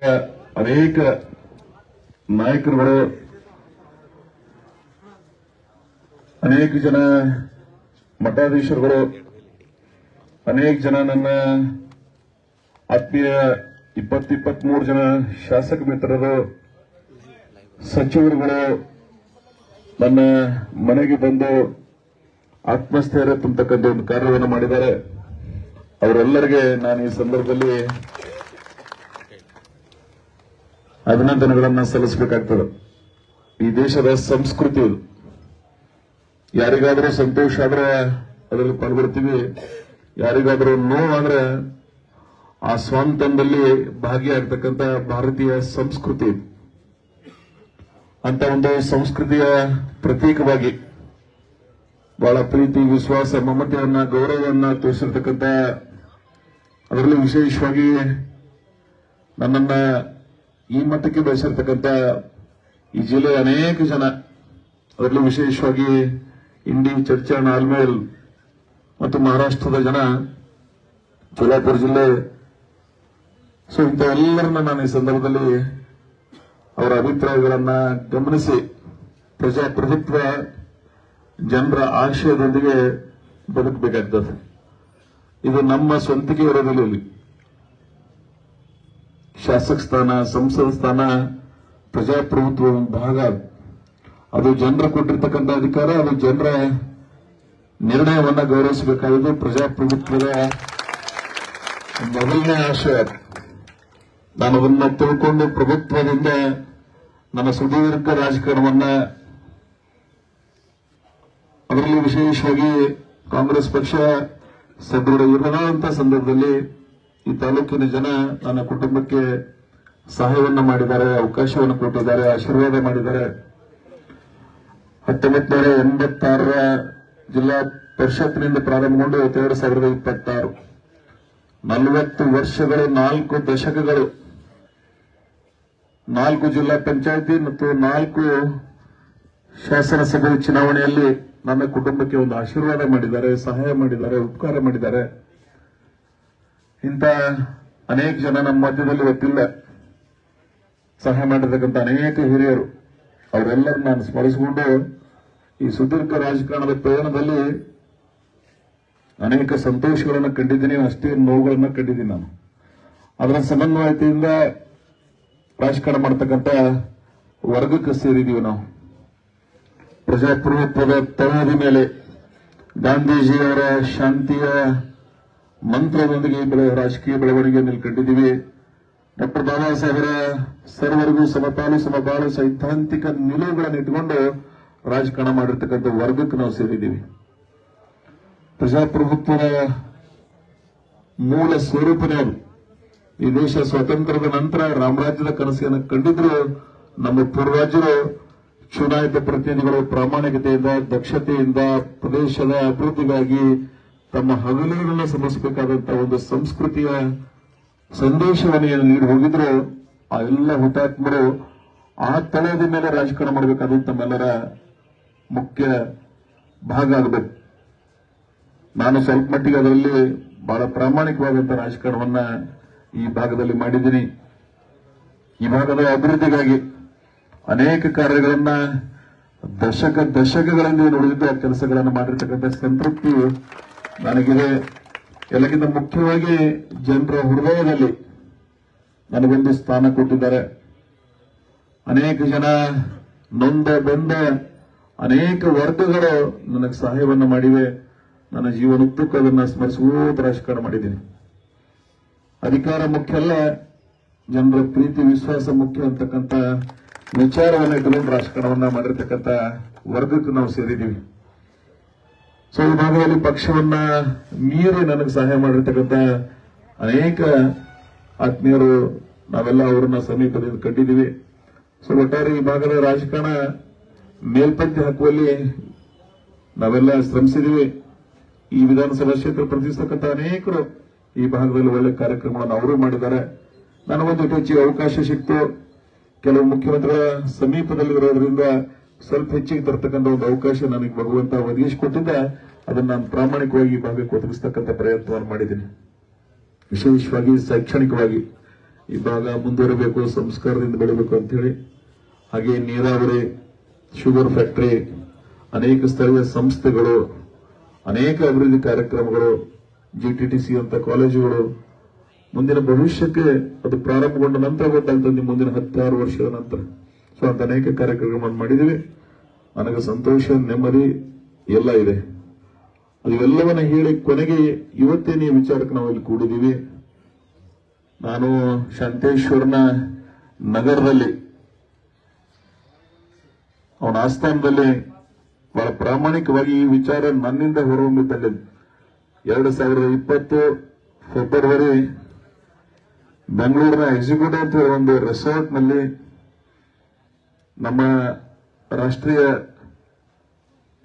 ಅನೇಕ ನಾಯಕರುಗಳು, ಅನೇಕ ಜನ ಮಠಾಧೀಶರುಗಳು, ಅನೇಕ ಜನ ನನ್ನ ಆತ್ಮೀಯ 23 ಜನ ಶಾಸಕ ಮಿತ್ರರು, ಸಚಿವರುಗಳು ನನ್ನ ಮನೆಗೆ ಬಂದು ಆತ್ಮಸ್ಥೈರ್ಯ ತುಂಬತಕ್ಕಂಥ ಒಂದು ಕಾರ್ಯವನ್ನು ಮಾಡಿದ್ದಾರೆ. ಅವರೆಲ್ಲರಿಗೆ ನಾನು ಈ ಸಂದರ್ಭದಲ್ಲಿ ಅಭಿನಂದನೆಗಳನ್ನು ಸಲ್ಲಿಸಬೇಕಾಗ್ತದೆ. ಈ ದೇಶದ ಸಂಸ್ಕೃತಿ ಇದು. ಯಾರಿಗಾದರೂ ಸಂತೋಷ ಆದ್ರೆ ಅದರಲ್ಲಿ ಪಾಲ್ಗೊಳ್ತೀವಿ, ಯಾರಿಗಾದರೂ ನೋವಾದ್ರೆ ಆ ಸ್ವಾತಂತ್ರ್ಯದಲ್ಲಿ ಭಾಗಿಯಾಗತಕ್ಕಂಥ ಭಾರತೀಯ ಸಂಸ್ಕೃತಿ ಇದು. ಅಂತ ಒಂದು ಸಂಸ್ಕೃತಿಯ ಪ್ರತೀಕವಾಗಿ ಬಹಳ ಪ್ರೀತಿ, ವಿಶ್ವಾಸ, ಮಮತೆಯನ್ನ, ಗೌರವವನ್ನ ತೋರಿಸಿರ್ತಕ್ಕಂಥ, ಅದರಲ್ಲೂ ವಿಶೇಷವಾಗಿ ನನ್ನನ್ನ ಈ ಮಟ್ಟಕ್ಕೆ ಬೆಳೆಸಿರ್ತಕ್ಕಂಥ ಈ ಜಿಲ್ಲೆಯ ಅನೇಕ ಜನ, ಅದರಲ್ಲೂ ವಿಶೇಷವಾಗಿ ಇಂಡಿ, ಚರ್ಚಾ, ಆಲ್ಮೇಲ್ ಮತ್ತು ಮಹಾರಾಷ್ಟ್ರದ ಜನ, ಸೋಲಾಪುರ ಜಿಲ್ಲೆ, ಸೊ ಇಂಥವೆಲ್ಲರನ್ನ ನಾನು ಈ ಸಂದರ್ಭದಲ್ಲಿ ಅವರ ಅಭಿಪ್ರಾಯಗಳನ್ನ ಗಮನಿಸಿ ಪ್ರಜಾಪ್ರಭುತ್ವ ಜನರ ಆಶಯದೊಂದಿಗೆ ಬದುಕಬೇಕಾಗ್ತದೆ. ಇದು ನಮ್ಮ ಸ್ವಂತಿಕೆ ಇರೋದಿಲ್ಲ. ಇಲ್ಲಿ ಶಾಸಕ ಸ್ಥಾನ, ಸಂಸದ ಸ್ಥಾನ ಪ್ರಜಾಪ್ರಭುತ್ವ ಒಂದು ಭಾಗ. ಅದು ಜನರು ಕೊಟ್ಟಿರ್ತಕ್ಕಂಥ ಅಧಿಕಾರ, ಅದು ಜನರ ನಿರ್ಣಯವನ್ನ ಗೌರವಿಸಬೇಕಾಗುವುದು ಪ್ರಜಾಪ್ರಭುತ್ವದ ಮೊದಲನೇ ಆಶಯ. ನಾನು ಅದನ್ನ ತಿಳ್ಕೊಂಡು ಪ್ರಭುತ್ವದಿಂದ ನನ್ನ ಸುದೀರ್ಘ ರಾಜಕಾರಣವನ್ನ, ಅದರಲ್ಲಿ ವಿಶೇಷವಾಗಿ ಕಾಂಗ್ರೆಸ್ ಪಕ್ಷ ಸದೃಢ ಇರದಂತ ಸಂದರ್ಭದಲ್ಲಿ ಈ ತಾಲೂಕಿನ ಜನ ನನ್ನ ಕುಟುಂಬಕ್ಕೆ ಸಹಾಯವನ್ನ ಮಾಡಿದ್ದಾರೆ, ಅವಕಾಶವನ್ನು ಕೊಟ್ಟಿದ್ದಾರೆ, ಆಶೀರ್ವಾದ ಮಾಡಿದ್ದಾರೆ. 1986ರ ಜಿಲ್ಲಾ ಪರಿಷತ್ನಿಂದ ಪ್ರಾರಂಭಗೊಂಡು 2026 40 ವರ್ಷಗಳು, 4 ದಶಕಗಳು, 4 ಜಿಲ್ಲಾ ಪಂಚಾಯಿತಿ ಮತ್ತು 4 ಶಾಸನಸಭೆ ಚುನಾವಣೆಯಲ್ಲಿ ನನ್ನ ಕುಟುಂಬಕ್ಕೆ ಒಂದು ಆಶೀರ್ವಾದ ಮಾಡಿದ್ದಾರೆ, ಸಹಾಯ ಮಾಡಿದ್ದಾರೆ, ಉಪಕಾರ ಮಾಡಿದ್ದಾರೆ. ಇಂಥ ಅನೇಕ ಜನ ನಮ್ಮ ಮಧ್ಯದಲ್ಲಿ ಗೊತ್ತಿಲ್ಲ. ಸಹಾಯ ಮಾಡಿರ್ತಕ್ಕಂಥ ಅನೇಕ ಹಿರಿಯರು, ಅವರೆಲ್ಲರೂ ನಾನು ಸ್ಮರಿಸಿಕೊಂಡು ಈ ಸುದೀರ್ಘ ರಾಜಕಾರಣದ ಪ್ರಯಾಣದಲ್ಲಿ ಅನೇಕ ಸಂತೋಷಗಳನ್ನು ಕಂಡಿದ್ದೀನಿ, ಅಷ್ಟೇ ನೋವುಗಳನ್ನು ಕಂಡಿದ್ದೀನಿ. ನಾನು ಅದರ ಸಮನ್ವಯತೆಯಿಂದ ರಾಜಕಾರಣ ಮಾಡತಕ್ಕಂಥ ವರ್ಗಕ್ಕೆ ಸೇರಿದೀವಿ. ನಾವು ಪ್ರಜಾಪ್ರಭುತ್ವದ ತಳಹದಿ ಮೇಲೆ ಗಾಂಧೀಜಿಯವರ ಶಾಂತಿಯ ಮಂತ್ರದೊಂದಿಗೆ ರಾಜಕೀಯ ಬೆಳವಣಿಗೆಯನ್ನು ಕಂಡಿದ್ದೀವಿ. ಡಾಕ್ಟರ್ ಬಾಬಾ ಸಾಹೇಬರ ಸರ್ವರಿಗೂ ಸಮಪಾಲು ಸಮಬಾಳು ಸೈದ್ಧಾಂತಿಕ ನಿಲುವುಗಳನ್ನು ಇಟ್ಟುಕೊಂಡು ರಾಜಕಾರಣ ಮಾಡಿರ್ತಕ್ಕಂಥ ವರ್ಗಕ್ಕೆ ನಾವು ಸೇರಿದ್ದೀವಿ. ಪ್ರಜಾಪ್ರಭುತ್ವದ ಮೂಲ ಸ್ವರೂಪನೇ ಅದು. ಈ ದೇಶ ಸ್ವಾತಂತ್ರ್ಯದ ನಂತರ ರಾಮರಾಜ್ಯದ ಕನಸನ್ನು ಕಂಡಿದ್ರು ನಮ್ಮ ಪೂರ್ವಜರು. ಚುನಾಯಿತ ಪ್ರತಿನಿಧಿಗಳು ಪ್ರಾಮಾಣಿಕತೆಯಿಂದ, ದಕ್ಷತೆಯಿಂದ ಪ್ರದೇಶದ ಅಭಿವೃದ್ಧಿಗಾಗಿ ತಮ್ಮ ಹಗಲುಗಳನ್ನು ಶ್ರಮಿಸಬೇಕಾದಂತಹ ಒಂದು ಸಂಸ್ಕೃತಿಯ ಸಂದೇಶವನ್ನು ಏನು ನೀಡಿ ಹೋಗಿದ್ರು, ಆ ಎಲ್ಲ ಹುತಾತ್ಮರು ಆ ತಳದ ಮೇಲೆ ರಾಜಕಾರಣ ಮಾಡಬೇಕಾದ ತಮ್ಮೆಲ್ಲರ ಮುಖ್ಯ ಭಾಗ ಆಗಬೇಕು. ನಾನು ಸ್ವಲ್ಪ ಮಟ್ಟಿಗೆ ಅದರಲ್ಲಿ ಬಹಳ ಪ್ರಾಮಾಣಿಕವಾದಂತಹ ರಾಜಕಾರಣವನ್ನ ಈ ಭಾಗದಲ್ಲಿ ಮಾಡಿದ್ದೀನಿ. ಈ ಭಾಗದ ಅಭಿವೃದ್ಧಿಗಾಗಿ ಅನೇಕ ಕಾರ್ಯಗಳನ್ನ ದಶಕಗಳಿಂದ ನೋಡಿದ ಕೆಲಸಗಳನ್ನು ಮಾಡಿರ್ತಕ್ಕಂಥ ಸಂತೃಪ್ತಿ ನನಗಿದೆ. ಎಲ್ಲಕ್ಕಿಂತ ಮುಖ್ಯವಾಗಿ ಜನರ ಹೃದಯದಲ್ಲಿ ನನಗೊಂದು ಸ್ಥಾನ ಕೊಟ್ಟಿದ್ದಾರೆ. ಅನೇಕ ಜನ ನೊಂದ ಬೆಂದ ಅನೇಕ ವರ್ಗಗಳು ನನಗೆ ಸಹಾಯವನ್ನು ಮಾಡಿವೆ. ನನ್ನ ಜೀವನೋದ್ದಕ್ಕೂ ಅದನ್ನು ಸ್ಮರಿಸುವುದು ರಾಜಕಾರಣ ಮಾಡಿದ್ದೀನಿ. ಅಧಿಕಾರ ಮುಖ್ಯ ಅಲ್ಲ, ಜನರ ಪ್ರೀತಿ ವಿಶ್ವಾಸ ಮುಖ್ಯ ಅಂತಕ್ಕಂಥ ವಿಚಾರವನ್ನು ಇಟ್ಟುಕೊಂಡು ರಾಜಕಾರಣವನ್ನ ಮಾಡಿರ್ತಕ್ಕಂಥ ವರ್ಗಕ್ಕೆ ನಾವು ಸೇರಿದ್ದೀವಿ. ಸೊ ಈ ಭಾಗದಲ್ಲಿ ಪಕ್ಷವನ್ನ ಮೀರಿ ನನಗೆ ಸಹಾಯ ಮಾಡಿರ್ತಕ್ಕಂಥ ಅನೇಕ ಆತ್ಮೀಯರು, ನಾವೆಲ್ಲ ಅವರನ್ನ ಸಮೀಪದಿಂದ ಕಂಡಿದ್ದೀವಿ. ಸೊ ಒಟ್ಟಾರೆ ಈ ಭಾಗದ ರಾಜಕಾರಣ ಮೇಲ್ಪಂಕ್ತಿ ಹಾಕುವಲ್ಲಿ ನಾವೆಲ್ಲ ಶ್ರಮಿಸಿದ್ದೀವಿ. ಈ ವಿಧಾನಸಭಾ ಕ್ಷೇತ್ರ ಪ್ರತಿನಿಧಿಸತಕ್ಕಂಥ ಅನೇಕರು ಈ ಭಾಗದಲ್ಲಿ ಒಳ್ಳೆ ಕಾರ್ಯಕ್ರಮಗಳನ್ನು ಅವರು ಮಾಡಿದ್ದಾರೆ. ನನಗೊಂದು ಹೆಚ್ಚಿಗೆ ಅವಕಾಶ ಸಿಕ್ತು. ಕೆಲವು ಮುಖ್ಯಮಂತ್ರಿಗಳ ಸಮೀಪದಲ್ಲಿರೋದ್ರಿಂದ ಸ್ವಲ್ಪ ಹೆಚ್ಚಿಗೆ ತರತಕ್ಕಂಥ ಒಂದು ಅವಕಾಶ ನನಗೆ ಭಗವಂತ ಒದಗಿಸಿಕೊಟ್ಟಿದ್ದ, ಅದನ್ನು ನಾನು ಪ್ರಾಮಾಣಿಕವಾಗಿ ಈ ಭಾಗಕ್ಕೆ ಒದಗಿಸ್ತಕ್ಕಂಥ ಪ್ರಯತ್ನವನ್ನು ಮಾಡಿದ್ದೀನಿ. ವಿಶೇಷವಾಗಿ ಶೈಕ್ಷಣಿಕವಾಗಿ ಈ ಭಾಗ ಮುಂದುವರಿಬೇಕು, ಸಂಸ್ಕಾರದಿಂದ ಬೆಳಿಬೇಕು ಅಂತ ಹೇಳಿ, ಹಾಗೆ ನೀರಾವರಿ, ಶುಗರ್ ಫ್ಯಾಕ್ಟರಿ, ಅನೇಕ ಸ್ಥಳೀಯ ಸಂಸ್ಥೆಗಳು, ಅನೇಕ ಅಭಿವೃದ್ಧಿ ಕಾರ್ಯಕ್ರಮಗಳು, ಜಿಟಿಟಿಸಿ ಅಂತ ಕಾಲೇಜುಗಳು, ಮುಂದಿನ ಭವಿಷ್ಯಕ್ಕೆ ಅದು ಪ್ರಾರಂಭಗೊಂಡ ನಂತರ ಗೊತ್ತಾಗ್ತದೆ ಮುಂದಿನ 16 ವರ್ಷದ ನಂತರ. ಸೊ ಅಂತ ಅನೇಕ ಕಾರ್ಯಕ್ರಮಗಳನ್ನು ಮಾಡಿದ್ದೀವಿ. ನನಗೆ ಸಂತೋಷ, ನೆಮ್ಮದಿ ಎಲ್ಲ ಇದೆ. ಅದೆಲ್ಲವನ್ನ ಹೇಳಿ ಕೊನೆಗೆ ಇವತ್ತೇನೇ ವಿಚಾರಕ್ಕೆ ನಾವು ಇಲ್ಲಿ ಕೂಡಿದ್ದೀವಿ. ನಾನು ಶಾಂತೇಶ್ವರನ ನಗರದಲ್ಲಿ ಅವನ ಆಸ್ಥಾನದಲ್ಲಿ ಬಹಳ ಪ್ರಾಮಾಣಿಕವಾಗಿ ಈ ವಿಚಾರ ನನ್ನಿಂದ ಹೊರಹೊಮ್ಮಿದ್ದಲ್ಲಿ 2020 ಫೆಬ್ರವರಿ ಬೆಂಗಳೂರಿನ ಎಕ್ಸಿಕ್ಯೂಟಿವ್ ಅಂತ ಒಂದು ರೆಸಾರ್ಟ್ ನಲ್ಲಿ ನಮ್ಮ ರಾಷ್ಟ್ರೀಯ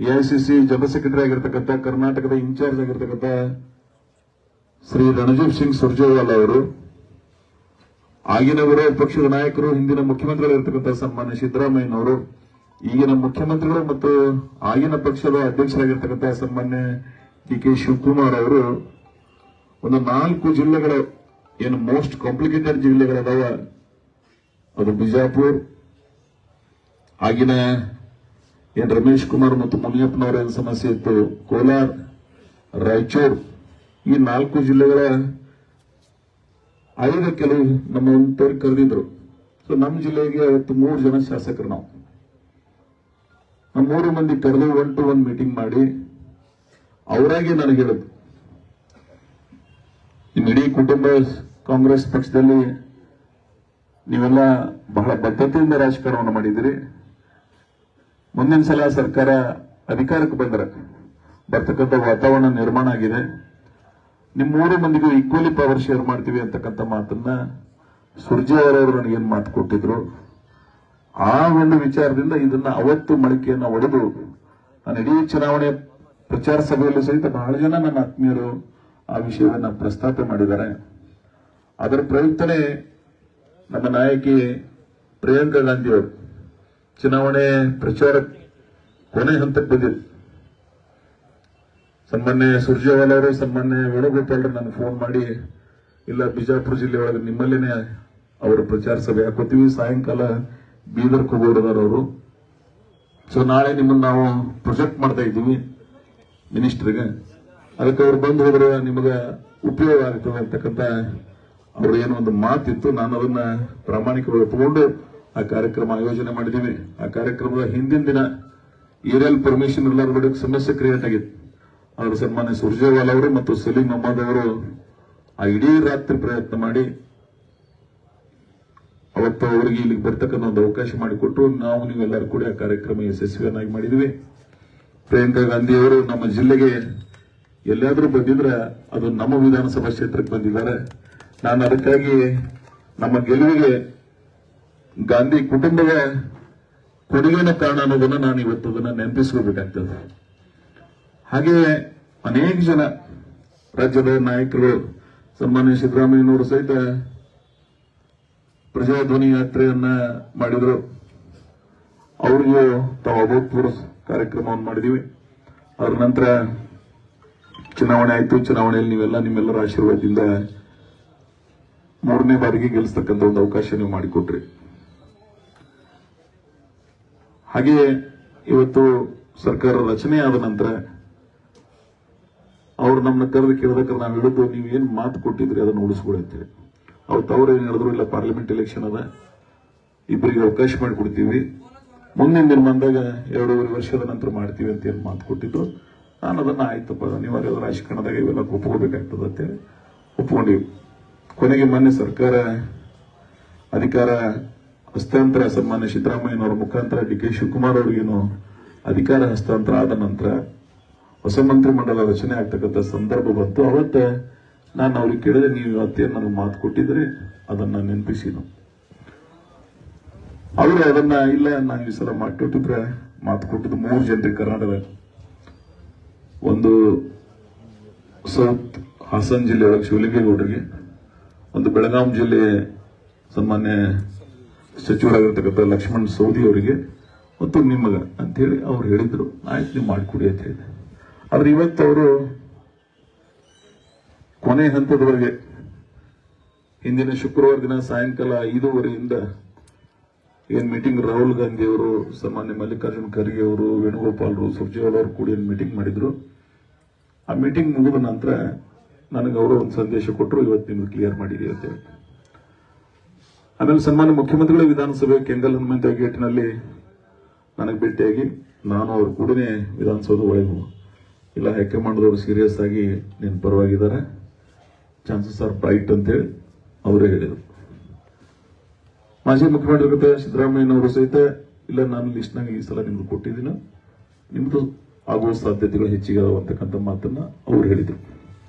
ಎಐಸಿಸಿ ಜನರಲ್ ಸೆಕ್ರೆಟರಿ ಆಗಿರ್ತಕ್ಕಂಥ, ಕರ್ನಾಟಕದ ಇನ್ಚಾರ್ಜ್ ಆಗಿರ್ತಕ್ಕಂಥ ಶ್ರೀ ರಣದೀಪ್ ಸಿಂಗ್ ಸುರ್ಜೇವಾಲಾ ಅವರು, ಆಗಿನ ವಿರೋಧ ಪಕ್ಷದ ನಾಯಕರು, ಹಿಂದಿನ ಮುಖ್ಯಮಂತ್ರಿಗಳಿರ್ತಕ್ಕಂಥ ಸನ್ಮಾನ್ಯ ಸಿದ್ದರಾಮಯ್ಯನವರು, ಈಗಿನ ಮುಖ್ಯಮಂತ್ರಿಗಳು ಮತ್ತು ಆಗಿನ ಪಕ್ಷದ ಅಧ್ಯಕ್ಷರಾಗಿರ್ತಕ್ಕಂಥ ಸನ್ಮಾನ್ಯ ಡಿ.ಕೆ. ಶಿವಕುಮಾರ್ ಅವರು ಒಂದು 4 ಜಿಲ್ಲೆಗಳ ಏನು ಮೋಸ್ಟ್ ಕಾಂಪ್ಲಿಕೇಟೆಡ್ ಜಿಲ್ಲೆಗಳದಾವ, ಅದು ಬಿಜಾಪುರ, ಆಗಿನ ಏನ್ ರಮೇಶ್ ಕುಮಾರ್ ಮತ್ತು ಮುನಿಯಪ್ಪನವರ ಏನು ಸಮಸ್ಯೆ ಇತ್ತು, ಕೋಲಾರ, ರಾಯಚೂರು, ಈ 4 ಜಿಲ್ಲೆಗಳ ಆಯೋಗ ಕೆಲವು ನಮ್ಮ ಕರೆದಿದ್ರು. ಸೊ ನಮ್ಮ ಜಿಲ್ಲೆಗೆ ಅವತ್ತು 3 ಜನ ಶಾಸಕರು, ನಾವು 3 ಮಂದಿ ಕರೆದು 1-to-1 ಮೀಟಿಂಗ್ ಮಾಡಿ ಅವರಾಗೆ ನನಗೆ ಹೇಳಿದ್ರು, ನಿಮ್ಮ ಇಡೀ ಕುಟುಂಬ ಕಾಂಗ್ರೆಸ್ ಪಕ್ಷದಲ್ಲಿ ನೀವೆಲ್ಲ ಬಹಳ ಬದ್ಧತೆಯಿಂದ ರಾಜಕಾರಣವನ್ನು ಮಾಡಿದಿರಿ. ಮುಂದಿನ ಸಲ ಸರ್ಕಾರ ಅಧಿಕಾರಕ್ಕೆ ಬರ್ತಕ್ಕಂಥ ವಾತಾವರಣ ನಿರ್ಮಾಣ ಆಗಿದೆ. ನಿಮ್ಮ 3 ಮಂದಿಗೂ ಈಕ್ವಲಿ ಪವರ್ ಶೇರ್ ಮಾಡ್ತೀವಿ ಅಂತಕ್ಕಂಥ ಮಾತನ್ನ ಸುರ್ಜೇವಾಲಾ ನನಗೇನು ಮಾತು ಕೊಟ್ಟಿದ್ರು. ಆ ಒಂದು ವಿಚಾರದಿಂದ ಇದನ್ನ ಅವತ್ತು ಮಳಿಕೆಯನ್ನ ಒಡೆದು ನಾನು ಇಡೀ ಚುನಾವಣೆ ಪ್ರಚಾರ ಸಭೆಯಲ್ಲಿ ಸಹಿತ ಬಹಳ ಜನ ನನ್ನ ಆತ್ಮೀಯರು ಆ ವಿಷಯವನ್ನ ಪ್ರಸ್ತಾಪ ಮಾಡಿದ್ದಾರೆ. ಅದರ ಪ್ರಯುಕ್ತನೇ ನಮ್ಮ ನಾಯಕಿ ಪ್ರಿಯಾಂಕಾ ಗಾಂಧಿ ಅವರು ಚುನಾವಣೆ ಪ್ರಚಾರ ಕೊನೆ ಹಂತಕ್ಕೆ ಬಂದಿದ್ರು. ಸನ್ಮಾನ್ಯ ಸುರ್ಜೇವಾಲಾ ಅವರು, ಸನ್ಮಾನ್ಯ ವೇಣುಗೋಪಾಲರು ನನಗೆ ಫೋನ್ ಮಾಡಿ, ಇಲ್ಲ ಬಿಜಾಪುರ ಜಿಲ್ಲೆ ಒಳಗೆ ನಿಮ್ಮಲ್ಲೇನೆ ಅವರ ಪ್ರಚಾರ ಸಭೆ ಹಾಕೋತೀವಿ, ಸಾಯಂಕಾಲ ಬೀದರ್ಗೆ ಹೋಗೋರವರು, ಸೊ ನಾಳೆ ನಿಮ್ಮನ್ನು ನಾವು ಪ್ರೊಜೆಕ್ಟ್ ಮಾಡ್ತಾ ಇದ್ದೀವಿ ಮಿನಿಸ್ಟರ್ಗೆ, ಅದಕ್ಕೆ ಅವ್ರು ಬಂದು ಹೋದ್ರೆ ನಿಮಗೆ ಉಪಯೋಗ ಆಗ್ತದೆ ಅಂತಕ್ಕಂಥ ಅವ್ರ ಏನೋ ಒಂದು ಮಾತಿತ್ತು. ನಾನು ಅದನ್ನ ಪ್ರಾಮಾಣಿಕವಾಗಿ ತಗೊಂಡು ಆ ಕಾರ್ಯಕ್ರಮ ಆಯೋಜನೆ ಮಾಡಿದ್ದೀವಿ. ಆ ಕಾರ್ಯಕ್ರಮದ ಹಿಂದಿನ ದಿನ ಏರಿಯಲ್ ಪರ್ಮಿಷನ್ ಇರಲಾರ್ದ ಸಮಸ್ಯೆ ಕ್ರಿಯೇಟ್ ಆಗಿತ್ತು. ಅವರು ಸನ್ಮಾನ್ಯ ಸುರ್ಜೇವಾಲಾ ಅವರು ಮತ್ತು ಸಲೀಂ ಅಹಮದ್ ಅವರು ಆ ಇಡೀ ರಾತ್ರಿ ಪ್ರಯತ್ನ ಮಾಡಿ ಅವತ್ತು ಅವರಿಗೆ ಇಲ್ಲಿಗೆ ಬರ್ತಕ್ಕಂಥ ಒಂದು ಅವಕಾಶ ಮಾಡಿಕೊಟ್ಟು ನಾವು ನೀವೆಲ್ಲರೂ ಕೂಡ ಆ ಕಾರ್ಯಕ್ರಮ ಯಶಸ್ವಿಯನ್ನಾಗಿ ಮಾಡಿದ್ವಿ. ಪ್ರಿಯಾಂಕಾ ಗಾಂಧಿ ಅವರು ನಮ್ಮ ಜಿಲ್ಲೆಗೆ ಎಲ್ಲಾದ್ರೂ ಬಂದಿದ್ರೆ ಅದು ನಮ್ಮ ವಿಧಾನಸಭಾ ಕ್ಷೇತ್ರಕ್ಕೆ ಬಂದಿದ್ದಾರೆ. ನಾನು ಅದಕ್ಕಾಗಿ ನಮ್ಮ ಗೆಲುವಿಗೆ ಗಾಂಧಿ ಕುಟುಂಬದ ಕೊಡುಗೆನ ಕಾರಣ ಅನ್ನೋದನ್ನ ನಾನು ಇವತ್ತು ಅದನ್ನ ನೆನಪಿಸ್ಕೋಬೇಕಾಗ್ತದೆ. ಹಾಗೆಯೇ ಅನೇಕ ಜನ ರಾಜ್ಯದ ನಾಯಕರು, ಸನ್ಮಾನ್ಯ ಸಿದ್ದರಾಮಯ್ಯನವರು ಸಹಿತ ಪ್ರಜಾಧ್ವನಿ ಯಾತ್ರೆಯನ್ನ ಮಾಡಿದ್ರು. ಅವ್ರಿಗೂ ತಾವು ಅಭೂತಪೂರ್ವ ಕಾರ್ಯಕ್ರಮವನ್ನು ಮಾಡಿದೀವಿ. ಅದರ ನಂತರ ಚುನಾವಣೆ ಆಯ್ತು. ಚುನಾವಣೆಯಲ್ಲಿ ನೀವೆಲ್ಲ ನಿಮ್ಮೆಲ್ಲರ ಆಶೀರ್ವಾದದಿಂದ 3ನೇ ಬಾರಿಗೆ ಗೆಲ್ಲಿಸ್ತಕ್ಕಂಥ ಒಂದು ಅವಕಾಶ ನೀವು ಮಾಡಿಕೊಟ್ರಿ. ಹಾಗೆಯೇ ಇವತ್ತು ಸರ್ಕಾರ ರಚನೆ ಆದ ನಂತರ ಅವ್ರು ನಮ್ಮನ್ನ ಕರೆದು ಕೇಳಿದಕ್ಕೆ ನಾವು ಹೇಳಿದ್ದು, ನೀವೇನು ಮಾತು ಕೊಟ್ಟಿದ್ರಿ ಅದನ್ನು ಉಳಿಸ್ಕೊಡಿ ಅಂತೇಳಿ. ಅವತ್ತು ಅವ್ರು ಏನು ಹೇಳಿದ್ರು, ಇಲ್ಲ ಪಾರ್ಲಿಮೆಂಟ್ ಎಲೆಕ್ಷನ್ ಅದ, ಇಬ್ಬರಿಗೆ ಅವಕಾಶ ಮಾಡಿಕೊಡ್ತೀವಿ, ಮುಂದಿನ ದಿನ ಬಂದಾಗ 2.5 ವರ್ಷದ ನಂತರ ಮಾಡ್ತೀವಿ ಅಂತ ಏನು ಮಾತು ಕೊಟ್ಟಿದ್ದು. ನಾನು ಅದನ್ನ ಆಯ್ತಪ್ಪ, ಅನಿವಾರ್ಯದ ರಾಜಕಾರಣದಾಗ ಇವೆಲ್ಲ ಒಪ್ಕೋಬೇಕಾಗ್ತದೆ ಅಂತೇಳಿ ಒಪ್ಕೊಂಡಿವಿ. ಕೊನೆಗೆ ಮೊನ್ನೆ ಸರ್ಕಾರ ಅಧಿಕಾರ ಹಸ್ತಾಂತರ ಸನ್ಮಾನ್ಯ ಸಿದ್ದರಾಮಯ್ಯನವರ ಮುಖಾಂತರ ಡಿ.ಕೆ. ಶಿವಕುಮಾರ್ ಅವರಿಗೇನು ಅಧಿಕಾರ ಹಸ್ತಾಂತರ ಆದ ನಂತರ ಹೊಸ ಮಂತ್ರಿಮಂಡಲ ರಚನೆ ಆಗ್ತಕ್ಕಂಥ ಸಂದರ್ಭ ಬಂತು. ಅವತ್ತ ನಾನು ಅವ್ರಿಗೆ ಕೇಳಿದೆ, ನೀವು ಇವತ್ತೇನು ನನಗೆ ಮಾತು ಕೊಟ್ಟಿದ್ರೆ ಅದನ್ನ ನೆನಪಿಸಿನು. ಅವರು ಅದನ್ನ ಇಲ್ಲ, ನಾನು ಈ ಸಲ ಮಾಡಿಕೊಟ್ಟಿದ್ರೆ ಮಾತು ಕೊಟ್ಟಿದ್ದು 3 ಜನರಿಗೆ ಕರ್ನಾಟಕದ, ಒಂದು ಸೌತ್ ಹಾಸನ್ ಜಿಲ್ಲೆಯೊಳಗೆ ಶಿವಲಿಂಗೇಗೌಡರಿಗೆ, ಒಂದು ಬೆಳಗಾಂ ಜಿಲ್ಲೆ ಸನ್ಮಾನ್ಯ ಸಚಿವರಾಗಿರ್ತಕ್ಕಂಥ ಲಕ್ಷ್ಮಣ್ ಸವದಿ ಅವರಿಗೆ, ಮತ್ತು ನಿಮಗ ಅಂತೇಳಿ ಅವ್ರು ಹೇಳಿದ್ರು. ಆಯ್ತು, ನೀವು ಮಾಡಿಕೊಡಿ ಅಂತ ಹೇಳಿದೆ. ಆದ್ರೆ ಇವತ್ತು ಅವರು ಕೊನೆ ಹಂತದವರೆಗೆ ಹಿಂದಿನ ಶುಕ್ರವಾರ ದಿನ ಸಾಯಂಕಾಲ 5:30ಯಿಂದ ಏನ್ ಮೀಟಿಂಗ್ ರಾಹುಲ್ ಗಾಂಧಿ ಅವರು, ಸಾಮಾನ್ಯ ಮಲ್ಲಿಕಾರ್ಜುನ್ ಖರ್ಗೆ ಅವರು, ವೇಣುಗೋಪಾಲರು, ಸುರ್ಜೇವಾಲಾ ಅವರು ಕೂಡಿ ಮೀಟಿಂಗ್ ಮಾಡಿದ್ರು. ಆ ಮೀಟಿಂಗ್ ಮುಗಿದ ನಂತರ ನನಗೆ ಅವರು ಒಂದು ಸಂದೇಶ ಕೊಟ್ಟರು, ಇವತ್ತು ನಿಮ್ಗೆ ಕ್ಲಿಯರ್ ಮಾಡಿದೀವಿ ಅಂತ ಹೇಳಿ. ಆಮೇಲೆ ಸನ್ಮಾನ್ಯ ಮುಖ್ಯಮಂತ್ರಿಗಳ ವಿಧಾನಸಭೆ ಕೆಂಗಲ್ ಹನುಮಂತ ಗೇಟ್ನಲ್ಲಿ ನನಗೆ ಭೇಟಿಯಾಗಿ ನಾನು ಅವ್ರ ಕೂಡನೇ ವಿಧಾನಸೌಧ ಒಳಗೆ ಇಲ್ಲ, ಹೈಕಮಾಂಡ್ದವರು ಸೀರಿಯಸ್ ಆಗಿ ನಿನ್ನ ಪರವಾಗಿದ್ದಾರೆ, ಚಾನ್ಸಸ್ ಆರ್ ಬ್ರೈಟ್ ಅಂತೇಳಿ ಅವರೇ ಹೇಳಿದರು. ಮಾಜಿ ಮುಖ್ಯಮಂತ್ರಿ ಸಿದ್ದರಾಮಯ್ಯನವರು ಸಹಿತ ಇಲ್ಲ, ನಾನು ಲಿಸ್ಟ್ನಾಗ ಈ ಸಲ ನಿಮ್ಗೆ ಕೊಟ್ಟಿದ್ದೀನಿ, ನಿಮ್ದು ಆಗುವ ಸಾಧ್ಯತೆಗಳು ಹೆಚ್ಚಿಗೆ ಅಂತಕ್ಕಂಥ ಮಾತನ್ನ ಅವ್ರು ಹೇಳಿದರು.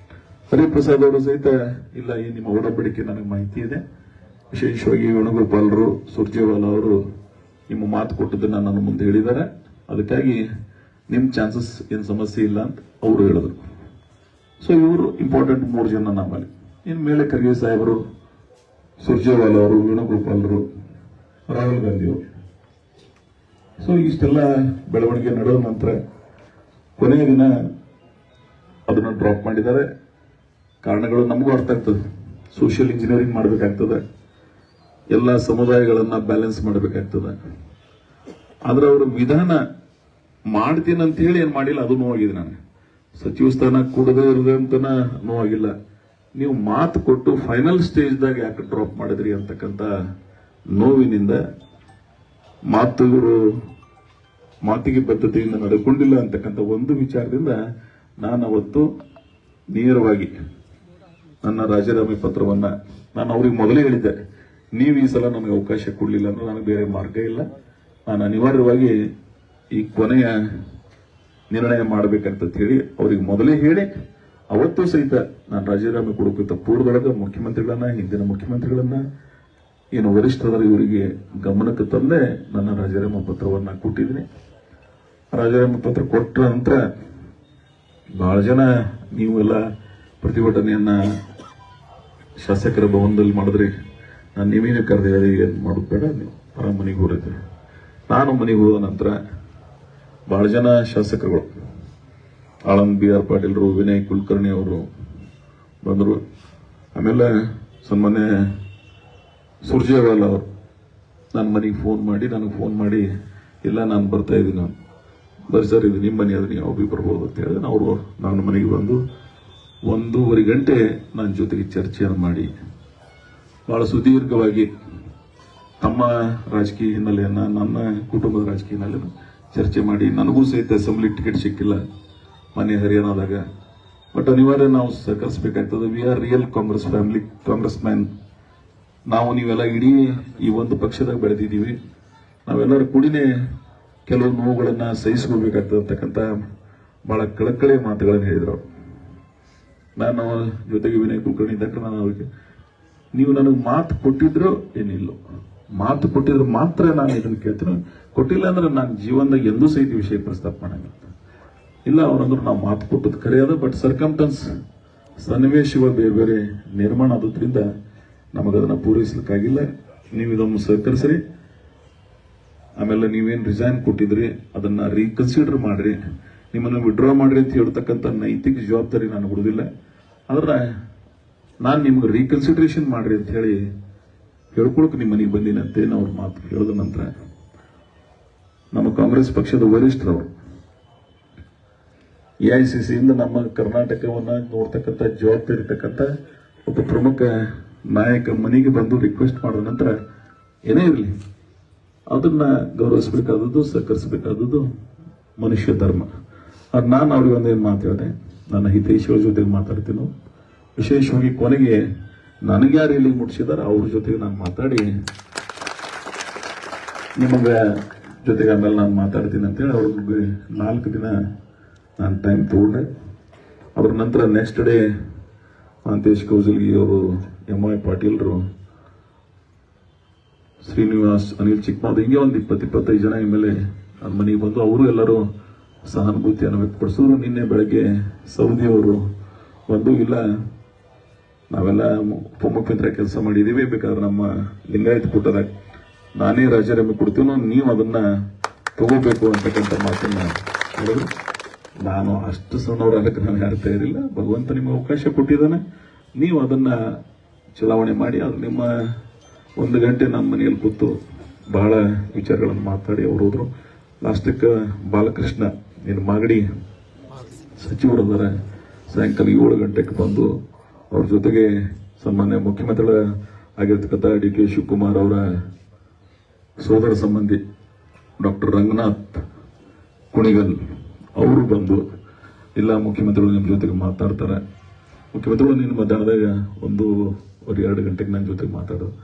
ಹರಿಪ್ರಸಾದ್ ಅವರು ಸಹಿತ ಇಲ್ಲ, ಈ ನಿಮ್ಮ ಒಡಂಬಡಿಕೆ ನನಗೆ ಮಾಹಿತಿ ಇದೆ, ವಿಶೇಷವಾಗಿ ವೇಣುಗೋಪಾಲರು, ಸುರ್ಜೇವಾಲಾ ಅವರು ನಿಮ್ಮ ಮಾತು ಕೊಟ್ಟದನ್ನ ನನ್ನ ಮುಂದೆ ಹೇಳಿದ್ದಾರೆ, ಅದಕ್ಕಾಗಿ ನಿಮ್ಮ ಚಾನ್ಸಸ್ ಏನು ಸಮಸ್ಯೆ ಇಲ್ಲ ಅಂತ ಅವರು ಹೇಳಿದ್ರು. ಸೊ ಇವರು ಇಂಪಾರ್ಟೆಂಟ್ 3 ಜನ ನಮ್ಮಲ್ಲಿ. ಇನ್ನು ಮೇಲೆ ಖರ್ಗೆ ಸಾಹೇಬರು, ಸುರ್ಜೇವಾಲಾ ಅವರು, ವೇಣುಗೋಪಾಲರು, ರಾಹುಲ್ ಗಾಂಧಿ ಅವರು. ಸೊ ಇಷ್ಟೆಲ್ಲ ಬೆಳವಣಿಗೆ ನಡೆದ ನಂತರ ಕೊನೆಯ ದಿನ ಅದನ್ನು ಡ್ರಾಪ್ ಮಾಡಿದ್ದಾರೆ. ಕಾರಣಗಳು ನಮಗೂ ಅರ್ಥ ಆಗ್ತದೆ. ಸೋಷಿಯಲ್ ಇಂಜಿನಿಯರಿಂಗ್ ಮಾಡಬೇಕಾಗ್ತದೆ, ಎಲ್ಲ ಸಮುದಾಯಗಳನ್ನ ಬ್ಯಾಲೆನ್ಸ್ ಮಾಡಬೇಕಾಗ್ತದೆ. ಆದ್ರೆ ಅವರು ವಿಧಾನ ಮಾಡ್ತೀನಿ ಅಂತ ಹೇಳಿ ಏನ್ ಮಾಡಿಲ್ಲ, ಅದು ನೋವಾಗಿದೆ. ನನಗೆ ಸಚಿವ ಸ್ಥಾನ ಕೂಡದೇ ಇರದೆ ಅಂತನ ನೋವಾಗಿಲ್ಲ. ನೀವು ಮಾತು ಕೊಟ್ಟು ಫೈನಲ್ ಸ್ಟೇಜ್ದಾಗ ಯಾಕೆ ಡ್ರಾಪ್ ಮಾಡಿದ್ರಿ ಅಂತಕ್ಕಂಥ ನೋವಿನಿಂದ, ಮಾತಿಗೆ ಬದ್ಧತೆಯಿಂದ ನಡೆದುಕೊಂಡಿಲ್ಲ ಅಂತಕ್ಕಂಥ ಒಂದು ವಿಚಾರದಿಂದ ನಾನು ಅವತ್ತು ನೇರವಾಗಿ ನನ್ನ ರಾಜೀನಾಮೆ ಪತ್ರವನ್ನ ನಾನು ಅವ್ರಿಗೆ ಮೊದಲೇ ಹೇಳಿದ್ದೆ, ನೀವು ಈ ಸಲ ನನಗೆ ಅವಕಾಶ ಕೊಡಲಿಲ್ಲ ಅಂದ್ರೆ ನನಗೆ ಬೇರೆ ಮಾರ್ಗ ಇಲ್ಲ, ನಾನು ಅನಿವಾರ್ಯವಾಗಿ ಈ ಕೊನೆಯ ನಿರ್ಣಯ ಮಾಡಬೇಕಂತ ಹೇಳಿ ಅವ್ರಿಗೆ ಮೊದಲೇ ಹೇಳಿ, ಅವತ್ತು ಸಹಿತ ನಾನು ರಾಜೀನಾಮೆ ಕೊಡೋಕ್ಕಿಂತ ಪೂರ್ವದೊಳಗೆ ಮುಖ್ಯಮಂತ್ರಿಗಳನ್ನ, ಹಿಂದಿನ ಮುಖ್ಯಮಂತ್ರಿಗಳನ್ನ, ಏನು ವರಿಷ್ಠರ ಇವರಿಗೆ ಗಮನಕ್ಕೆ ತಂದೆ ನನ್ನ ರಾಜೀನಾಮೆ ಪತ್ರವನ್ನ ಕೊಟ್ಟಿದ್ದೀನಿ. ರಾಜೀನಾಮೆ ಪತ್ರ ಕೊಟ್ಟ ನಂತರ ಬಹಳ ಜನ ನೀವೆಲ್ಲ ಪ್ರತಿಭಟನೆಯನ್ನ ಶಾಸಕರ ಭವನದಲ್ಲಿ ಮಾಡಿದ್ರಿ, ನಾನು ನೀವೇನು ಕರೆದು ಹೇಳಿ ಏನು ಮಾಡೋದು ಬೇಡ, ನೀವು ಆರಾಮ ಮನೆಗೆ ಹೋಗಿದ್ರಿ. ನಾನು ಮನೆಗೆ ಹೋದ ನಂತರ ಬಹಳ ಜನ ಶಾಸಕರುಗಳು, ಆಳಂದ್ BR ಪಾಟೀಲ್ರು, ವಿನಯ್ ಕುಲಕರ್ಣಿ ಅವರು ಬಂದರು. ಆಮೇಲೆ ಸನ್ಮಾನ್ಯ ಸುರ್ಜೇವಾಲಾ ಅವರು ನನ್ನ ಮನೆಗೆ ನನಗೆ ಫೋನ್ ಮಾಡಿ ಇಲ್ಲ, ನಾನು ಬರ್ತಾ ಇದ್ದೀನಿ, ಬರ್ರಿ ಸರ್, ಇದು ನಿಮ್ಮ ಮನೆ, ಅದು ನೀವು ಭೀ ಬರ್ಬೋದು ಅಂತ ಹೇಳಿದ್ರೆ ನಾನು ಮನೆಗೆ ಬಂದು 1.5 ಗಂಟೆ ನನ್ನ ಜೊತೆಗೆ ಚರ್ಚೆಯನ್ನು ಮಾಡಿ ಬಹಳ ಸುದೀರ್ಘವಾಗಿ ತಮ್ಮ ರಾಜಕೀಯ ಹಿನ್ನೆಲೆಯನ್ನ, ನನ್ನ ಕುಟುಂಬದ ರಾಜಕೀಯ ಹಿನ್ನೆಲೆಯನ್ನು ಚರ್ಚೆ ಮಾಡಿ, ನನಗೂ ಸಹಿತ ಅಸೆಂಬ್ಲಿ ಟಿಕೆಟ್ ಸಿಕ್ಕಿಲ್ಲ ಮನೆ ಹರಿಯಾಣದಾಗ, ಬಟ್ ಅನಿವಾರ್ಯ ನಾವು ಸಹಕರಿಸಬೇಕಾಗ್ತದೆ. We are real Congress family, Congress man. ನಾವು ನೀವೆಲ್ಲ ಇಡೀ ಈ ಒಂದು ಪಕ್ಷದಾಗ ಬೆಳೆದಿದ್ದೀವಿ, ನಾವೆಲ್ಲರೂ ಕೂಡಿನೇ ಕೆಲವು ನೋವುಗಳನ್ನ ಸಹಿಸ್ಕೋಬೇಕಾಗ್ತದೆ ಅಂತಕ್ಕಂಥ ಬಹಳ ಕಳಕಳಿಯ ಮಾತುಗಳನ್ನು ಹೇಳಿದ್ರು. ನಾನು ಜೊತೆಗೆ ವಿನಯ್ ಕುಲಕರ್ಣಿ ಇದ್ದಾಗ ನಾನು ಅವ್ರಿಗೆ, ನೀವು ನನಗೆ ಮಾತು ಕೊಟ್ಟಿದ್ರು ಏನಿಲ್ಲ, ಮಾತು ಕೊಟ್ಟಿದ್ರು ಮಾತ್ರ ನಾನು ಇದನ್ನು ಕೇಳ್ತೀನಿ, ಕೊಟ್ಟಿಲ್ಲ ಅಂದ್ರೆ ನಾನು ಜೀವನದಾಗ ಎಂದೂ ಸಹಿತ ವಿಷಯ ಪ್ರಸ್ತಾಪ ಮಾಡಂಗಿಲ್ಲ. ಇಲ್ಲ, ಅವರಂದ್ರೆ ನಾವು ಮಾತು ಕೊಟ್ಟದ್ದು ಖರೆ ಅದ, ಬಟ್ ಸರ್ಕಮ್ಟನ್ಸ್, ಸನ್ನಿವೇಶಗಳು ಬೇರೆ ಬೇರೆ ನಿರ್ಮಾಣ ಆದ್ರಿಂದ ನಮಗದನ್ನ ಪೂರೈಸಲಿಕ್ಕಾಗಿಲ್ಲ. ನೀವು ಇದನ್ನು ಸಹಕರಿಸ್ರಿ. ಆಮೇಲೆ ನೀವೇನು ರಿಸೈನ್ ಕೊಟ್ಟಿದ್ರಿ ಅದನ್ನ ರೀಕನ್ಸಿಡರ್ ಮಾಡ್ರಿ, ನಿಮ್ಮನ್ನು ವಿಡ್ರಾ ಮಾಡ್ರಿ ಅಂತ ಹೇಳ್ತಕ್ಕಂಥ ನೈತಿಕ ಜವಾಬ್ದಾರಿ ನಾನು ಕೊಡುವುದಿಲ್ಲ. ಆದ್ರೆ ನಾನು ನಿಮ್ಗೆ ರೀಕನ್ಸಿಡರೇಷನ್ ಮಾಡ್ರಿ ಅಂತ ಹೇಳಿ ಹೇಳ್ಕೊಳಕ್ ನಿಮ್ಮ ಮನೆಗೆ ಬಂದಿನಂತೆ ಅವ್ರ ಮಾತು ಹೇಳಿದ ನಂತರ ನಮ್ಮ ಕಾಂಗ್ರೆಸ್ ಪಕ್ಷದ ವರಿಷ್ಠರವರು AICC ಇಂದ ನಮ್ಮ ಕರ್ನಾಟಕವನ್ನ ನೋಡ್ತಕ್ಕಂಥ ಜವಾಬ್ದಾರಿ ಇರ್ತಕ್ಕಂಥ ಒಬ್ಬ ಪ್ರಮುಖ ನಾಯಕ ಮನೆಗೆ ಬಂದು ರಿಕ್ವೆಸ್ಟ್ ಮಾಡಿದ ನಂತರ ಏನೇ ಇರಲಿ ಅದನ್ನ ಗೌರವಿಸಬೇಕಾದದ್ದು, ಸಹಕರಿಸಬೇಕಾದದ್ದು ಮನುಷ್ಯ ಧರ್ಮ. ಅದು ನಾನು ಅವ್ರಿಗೆ ಒಂದೇನು ಮಾತಾಡಿದೆ, ನನ್ನ ಹಿತೈಷಿಗಳ ಜೊತೆಗೆ ಮಾತಾಡ್ತೀನೋ, ವಿಶೇಷವಾಗಿ ಕೊನೆಗೆ ನನಗೆ ಯಾರು ಇಲ್ಲಿ ಮುಟ್ಟಿಸಿದಾರೆ ಅವ್ರ ಜೊತೆಗೆ ನಾನು ಮಾತಾಡಿ ನಿಮಗೆ ಜೊತೆಗೆ ಆಮೇಲೆ ನಾನು ಮಾತಾಡ್ತೀನಿ ಅಂತೇಳಿ ಅವ್ರಿಗೆ 4 ದಿನ ನಾನು ಟೈಮ್ ತಗೊಂಡೆ. ಅವ್ರ ನಂತರ ನೆಕ್ಸ್ಟ್ ಡೇ ಮಹಾಂತೇಶ್ ಕೌಜಲ್ಗಿ ಅವರು, MY ಪಾಟೀಲ್ರು, ಶ್ರೀನಿವಾಸ್, ಅನಿಲ್ ಚಿಕ್ಕಮಾದ, ಹಿಂಗೆ ಒಂದು 20-25 ಜನ ಮೇಲೆ ನನ್ನ ಮನೆಗೆ ಬಂದು ಅವರು ಎಲ್ಲರೂ ಸಹಾನುಭೂತಿಯನ್ನು ವ್ಯಕ್ತಪಡಿಸಿದ್ರು. ನಿನ್ನೆ ಬೆಳಗ್ಗೆ ಸೌದಿ ಅವರು ಬಂದು, ಇಲ್ಲ ನಾವೆಲ್ಲ ಉಪಮುಖ್ಯಮಂತ್ರಿ ಕೆಲಸ ಮಾಡಿದ್ದೀವಿ, ಬೇಕಾದ್ರೆ ನಮ್ಮ ಲಿಂಗಾಯತ್ ಕೂಟದಾಗ ನಾನೇ ರಾಜೀನಾಮೆ ಕೊಡ್ತೀನೋ, ನೀವು ಅದನ್ನ ತಗೋಬೇಕು ಅಂತಕ್ಕಂಥ ಮಾತನ್ನ ಹೇಳಿದ್ರು. ನಾನು ಅಷ್ಟು ಸಣ್ಣವರಾಗಕ್ಕೆ ನಾನು ಯಾರು ತಯಾರಿಲ್ಲ, ಭಗವಂತ ನಿಮಗೆ ಅವಕಾಶ ಕೊಟ್ಟಿದ್ದಾನೆ, ನೀವು ಅದನ್ನ ಚಲಾವಣೆ ಮಾಡಿ ಅದು ನಿಮ್ಮ 1 ಗಂಟೆ ನಮ್ಮ ಮನೆಯಲ್ಲಿ ಕೂತು ಬಹಳ ವಿಚಾರಗಳನ್ನು ಮಾತಾಡಿ ಅವರು ಹೋದ್ರು. ಲಾಸ್ಟಕ್ಕೆ ಬಾಲಕೃಷ್ಣ ನಿನ್ನ ಮಾಗಡಿ ಸಚಿವರದಾರ ಸಾಯಂಕಾಲ 7 ಗಂಟೆಗೆ ಬಂದು ಅವ್ರ ಜೊತೆಗೆ ಸನ್ಮಾನ್ಯ ಮುಖ್ಯಮಂತ್ರಿಗಳ ಆಗಿರ್ತಕ್ಕಂಥ ಡಿ ಕೆ ಶಿವಕುಮಾರ್ ಅವರ ಸೋದರ ಸಂಬಂಧಿ ಡಾಕ್ಟರ್ ರಂಗನಾಥ್ ಕುಣಿಗಲ್ ಅವರು ಬಂದು ಇಲ್ಲ ಮುಖ್ಯಮಂತ್ರಿಗಳು ನಿಮ್ಮ ಜೊತೆಗೆ ಮಾತಾಡ್ತಾರೆ. ಮುಖ್ಯಮಂತ್ರಿಗಳು ನಿನ್ನ ಮಧ್ಯಾಹ್ನದಾಗ 1-2 ಗಂಟೆಗೆ ನನ್ನ ಜೊತೆಗೆ ಮಾತಾಡೋದು.